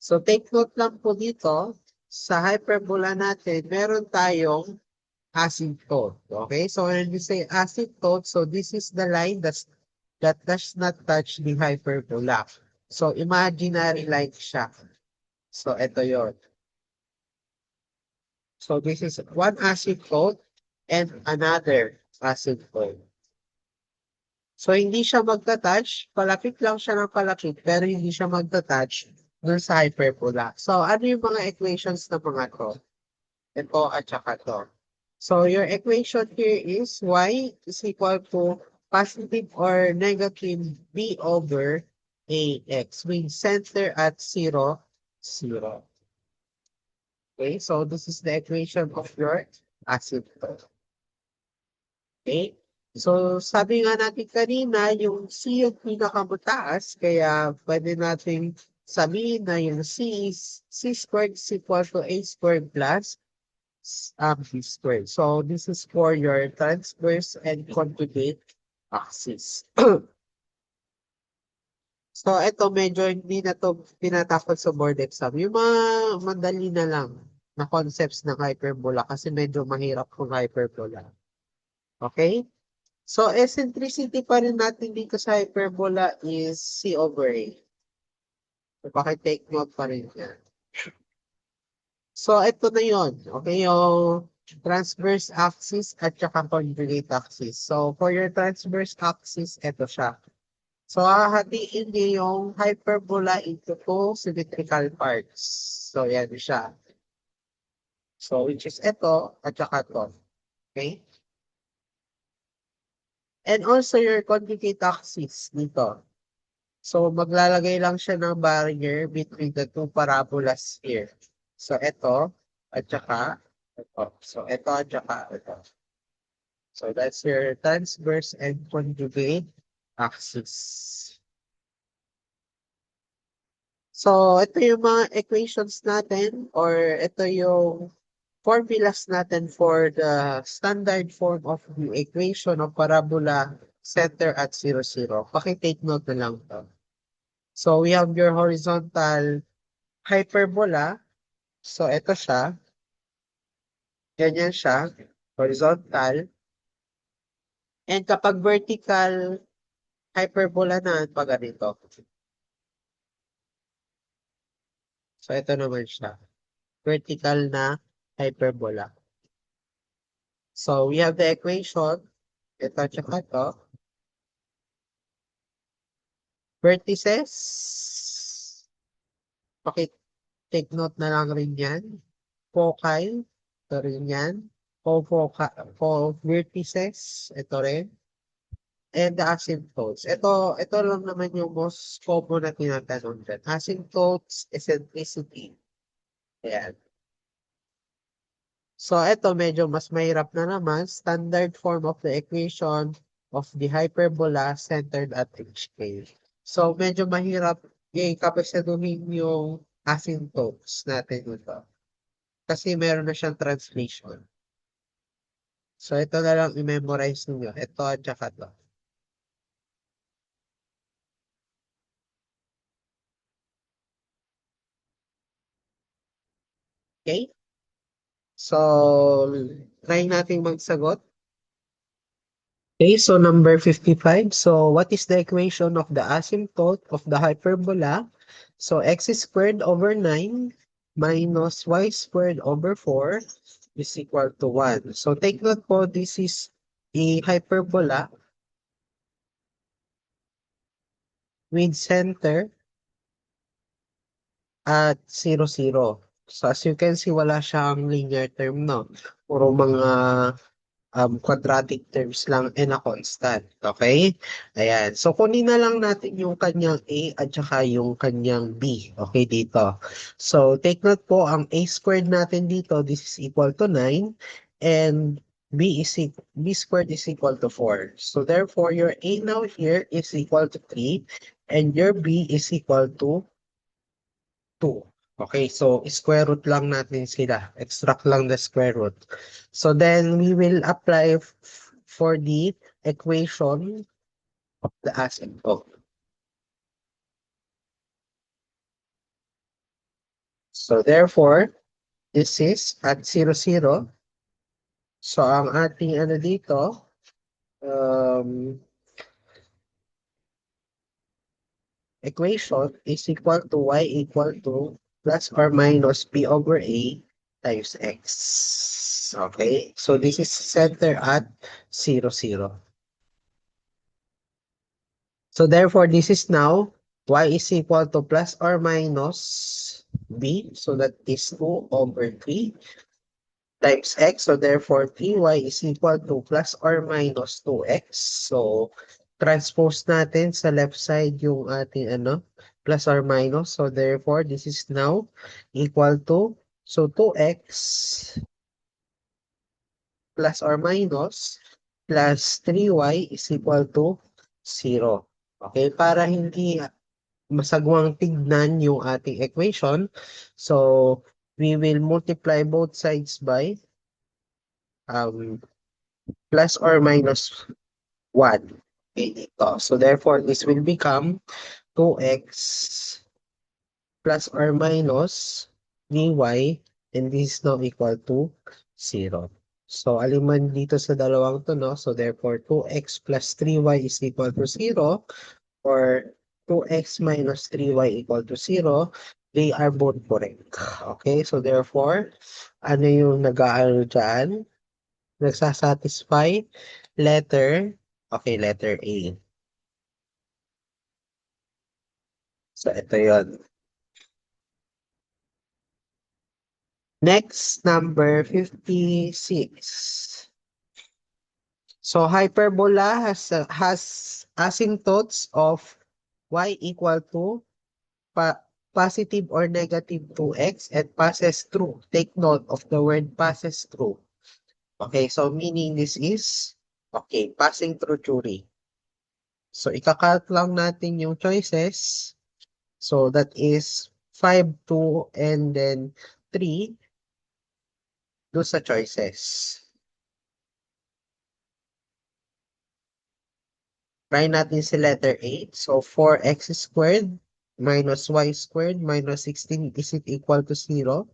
So, take note lang po dito, sa hyperbola natin, meron tayong asymptote. Okay? So, when we say asymptote, so this is the line that does not touch the hyperbola. So, imaginary line siya. So, ito yon. So, this is one asymptote and another asymptote. So, hindi siya magta-touch. Palapit lang siya ng palapit, pero hindi siya magta-touch dun sa hyperbola. So, ano yung mga equations na mga to? Ito at saka to. So, your equation here is y is equal to positive or negative b over ax with center at 0, 0. Okay, so this is the equation of your asymptote. Okay, so sabi nga natin kanina, yung C yung pinakamataas, kaya pwede natin sabihin na yung C is C squared is equal to A squared plus B squared. So this is for your transverse and conjugate axis. So ito medyo hindi na to tinatakot sa board exam. Yung mga madali na lang na concepts ng hyperbola kasi medyo mahirap kung hyperbola. Okay? So eccentricity pa rin natin dito sa hyperbola is C over A. So pakitake note pa rin yan. So, ito na yun. Okay, yung transverse axis at saka conjugate axis. So, for your transverse axis, ito siya. So, hahatiin niyo yung hyperbola into two symmetrical parts. So, yan siya. So, which is ito at saka ito. Okay? And also your conjugate axis dito. So, maglalagay lang siya ng barrier between the two parabolas here. So, ito, at saka, ito. So, ito, at saka, ito. So, that's your transverse and conjugate axis. So, ito yung mga equations natin or ito yung formulas natin for the standard form of the equation of parabola center at 0, 0. Paki-take note na lang to. So, we have your horizontal hyperbola. So, ito siya. Ganyan siya. Horizontal. And kapag vertical hyperbola na, pag ganito. So, ito naman siya. Vertical na hyperbola. So, we have the equation. Ito tsaka ito. Vertices. Take note na lang rin yan. Foci. Ito rin yan. Co-vertices. Ito rin. and the asymptotes. Ito lang naman yung most common na tinatanong dyan. Asymptotes, eccentricity. Ayan. So, ito medyo mas mahirap na naman. Standard form of the equation of the hyperbola centered at HK. So, medyo mahirap kapasaduhin yung asymptotes natin dito. Kasi meron na siyang translation. So, ito na lang i-memorize ninyo. Ito at saka ito. Okay? So, try natin magsagot. Okay, so number 55. So, what is the equation of the asymptote of the hyperbola? So, x squared over 9 minus y squared over 4 is equal to 1. So, take note po, this is a hyperbola with center at 0, 0. So, as you can see, wala siyang linear term, no? Puro mga quadratic terms lang and a constant. Okay? Ayan. So, kunin na lang natin yung kanyang A at saka yung kanyang B. Okay, dito. So, take note po, ang A squared natin dito, this is equal to 9 and B squared is equal to 4. So, therefore, your A now here is equal to 3 and your B is equal to 2. Okay, so square root lang natin sila. Extract lang the square root. So then we will apply for the equation of the asymptote. So therefore, this is at 0, 0. So ang ating ano dito, equation is equal to y equal to plus or minus b over a times x. Okay, so this is center at 0, 0. So therefore, this is now y is equal to plus or minus b. So that is 2 over 3 times x. So therefore, 3y is equal to plus or minus 2x. So transpose natin sa left side yung ating plus or minus. So therefore, this is now equal to, so 2x plus or minus plus 3y is equal to 0. Okay, para hindi masagwang tignan yung ating equation. So, we will multiply both sides by plus or minus 1. Okay, dito. So, therefore, this will become 2x plus or minus dy and this is now equal to 0. So, aliman dito sa dalawang to, no? So, therefore, 2x plus 3y is equal to 0 or 2x minus 3y equal to 0, they are both correct. Okay, so therefore, ano yung nag-aano dyan? Nagsasatisfy? Letter, okay, letter A. So, ito yon. Next, number 56. So, hyperbola has asymptotes of y equal to positive or negative 2x and passes through. Take note of the word passes through. Okay, so meaning this is, okay, passing through Curie. So, ikakalk lang natin yung choices. So, that is 5, 2, and then 3 do sa choices. Try natin si letter 8. So, 4x squared minus y squared minus 16 is it equal to 0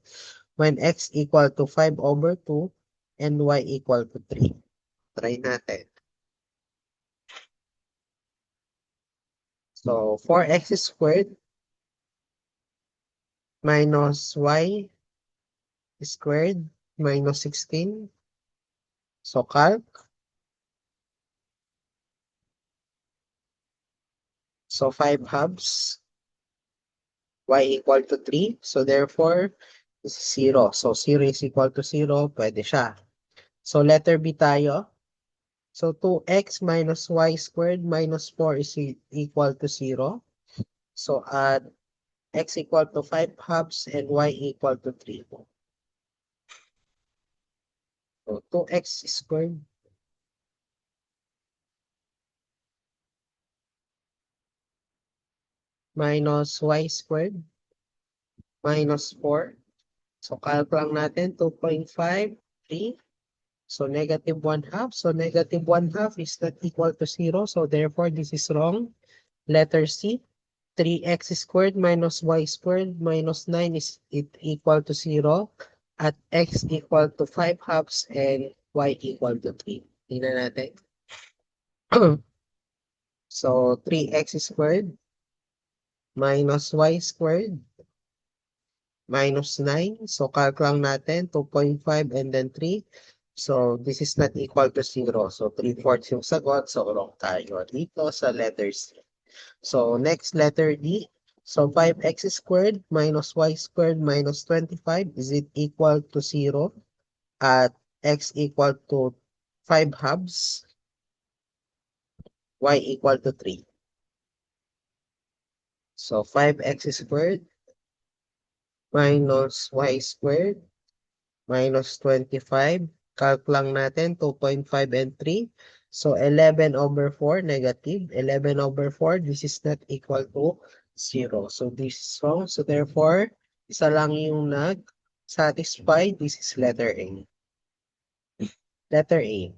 when x equal to 5 over 2 and y equal to 3. Try natin. So, 4x squared minus y squared minus 16. So, calc. So, 5 halves. Y equal to 3. So, therefore, this is 0. So, 0 is equal to 0. Pwede siya. So, letter B tayo. So 2x minus y squared minus 4 is equal to 0. So add x equal to 5 halves and y equal to 3. So 2x squared minus y squared minus 4. So calc lang natin 2.5, 3. So negative 1 half. So negative 1 half is not equal to 0. So therefore this is wrong. Letter C. 3x squared minus y squared minus 9 is equal to 0 at x equal to 5 halves and y equal to 3. Tingnan natin. So 3x squared minus y squared minus 9. So calc lang natin 2.5 and then 3. So this is not equal to 0. So 3/4 yung sagot. So wrong tayo dito sa letter C. So next letter D. So 5x squared minus y squared minus 25, is it equal to 0 at x equal to 5 halves, y equal to 3. So 5x squared minus y squared minus 25. Calc lang natin 2.5 and 3. So 11/4 negative. 11/4, this is not equal to 0. So this is wrong. So therefore, isa lang yung nag-satisfy. This is letter A. Letter A.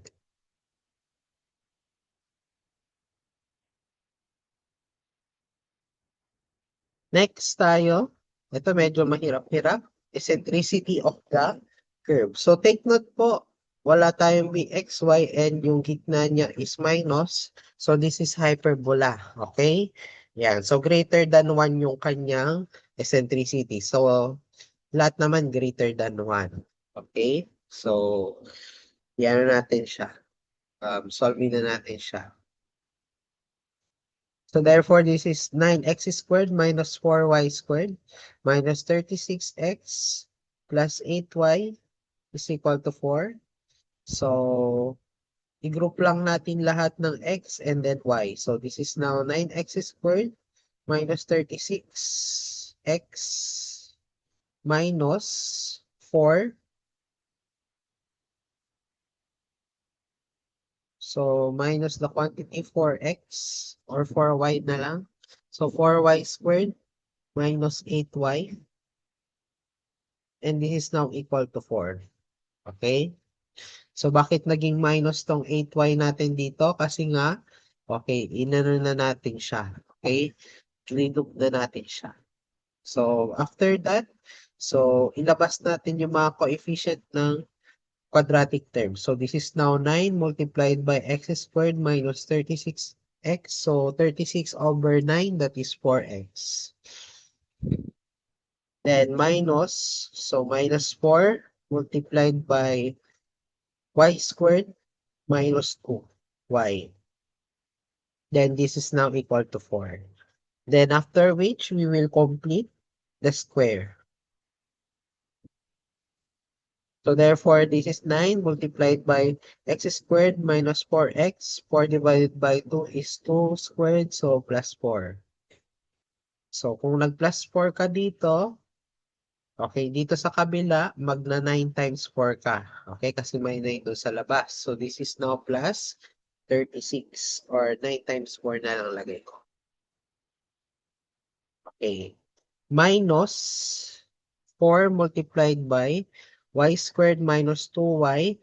Next tayo. Ito medyo mahirap-hirap. Eccentricity of the curve. So take note po, wala tayong bx, y, and yung gitna niya is minus. So this is hyperbola. Okay? Yan. So greater than 1 yung kanyang eccentricity. So lahat naman greater than 1. Okay? So yan na natin siya. Solving na natin siya. So therefore, this is 9x squared minus 4y squared minus 36x plus 8y is equal to 4. So, i-group lang natin lahat ng x and then y. So, this is now 9x squared minus 36x minus 4. So, minus the quantity 4x or 4y na lang. So, 4y squared minus 8y. And this is now equal to 4. Okay? So, bakit naging minus tong 8y natin dito? Kasi nga, okay, inano na natin siya. Okay? Cleanup na natin siya. So, after that, so, ilabas natin yung mga coefficient ng quadratic term. So, this is now 9 multiplied by x squared minus 36x. So, 36/9, that is 4x. Then, minus, so minus 4 multiplied by y squared minus 2y. Then, this is now equal to 4. Then, after which, we will complete the square. So therefore, this is 9 multiplied by x squared minus 4x. 4 divided by 2 is 2 squared, so plus 4. So kung nag-plus 4 ka dito, okay, dito sa kabila, magna 9 times 4 ka. Okay, kasi may 9 doon sa labas. So this is now plus 36 or 9 times 4 na lang lagay ko. Okay. Minus 4 multiplied by y squared minus 2y,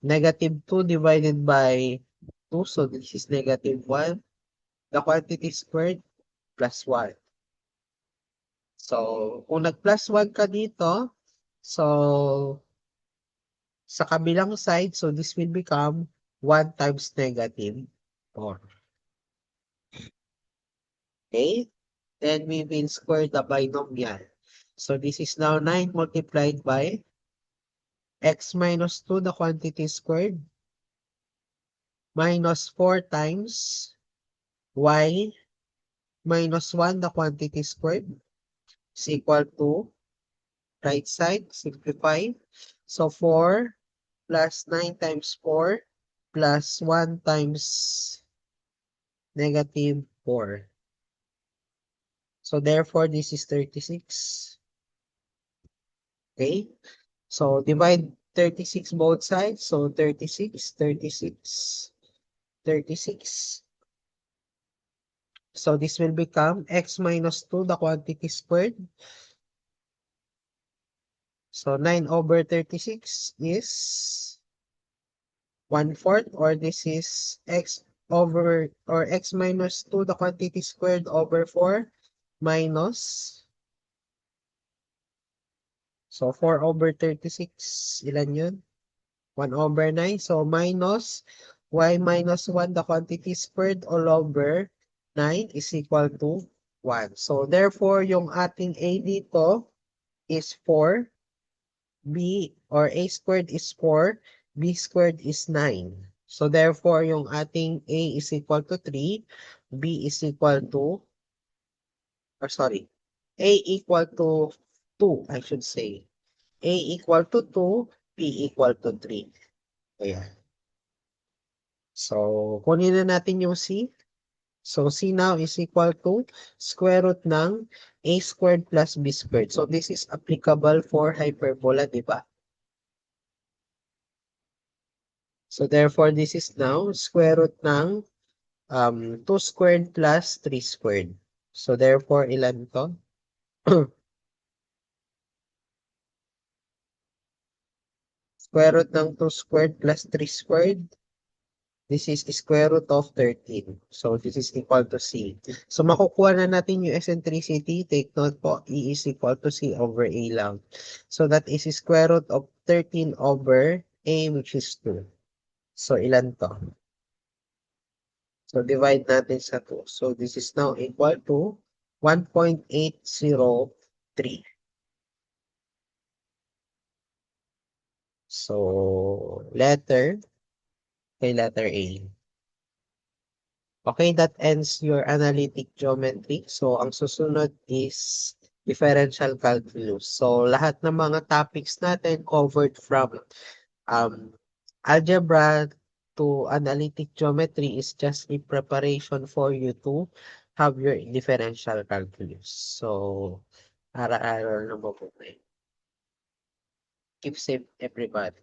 negative 2 divided by 2, so this is negative 1. The quantity squared plus 1. So, kung nag-plus 1 ka dito, so, sa kabilang side, so this will become 1 times negative 4. Okay? Then we will square the binomial. So, this is now 9 multiplied by x minus 2, the quantity squared, minus 4 times y minus 1, the quantity squared, is equal to right side, simplify. So 4 plus 9 times 4 plus 1 times negative 4. So therefore, this is 36. Okay? So divide 36 both sides. So 36, 36, 36. So this will become x minus 2, the quantity squared. So 9 over 36 is 1/4, or this is x over, or x minus 2, the quantity squared, over 4 minus, so 4 over 36, ilan yun? 1 over 9. So minus y minus 1, the quantity squared, all over 9 is equal to 1. So therefore, yung ating a dito is 4. B, or a squared is 4, b squared is 9. So therefore, yung ating a is equal to 3, b is equal to, or sorry, a equal to 2, I should say. A equal to 2, b equal to 3. Ayan. So, kunin na natin yung c. So, c now is equal to square root ng a squared plus b squared. So, this is applicable for hyperbola, di ba? So, therefore, this is now square root ng 2 squared plus 3 squared. So, therefore, ilan to? Square root ng 2 squared plus 3 squared. This is square root of 13. So, this is equal to C. So, makukuha na natin yung eccentricity. Take note po, E is equal to C over A lang. So, that is square root of 13 over A, which is 2. So, ilan to? So, divide natin sa 2. So, this is now equal to 1.803. So, letter A. Okay, that ends your analytic geometry. So, ang susunod is differential calculus. So, lahat ng mga topics natin covered from um, algebra to analytic geometry is just a preparation for you to have your differential calculus. So, ara-aral na mo po. Keep safe, everybody.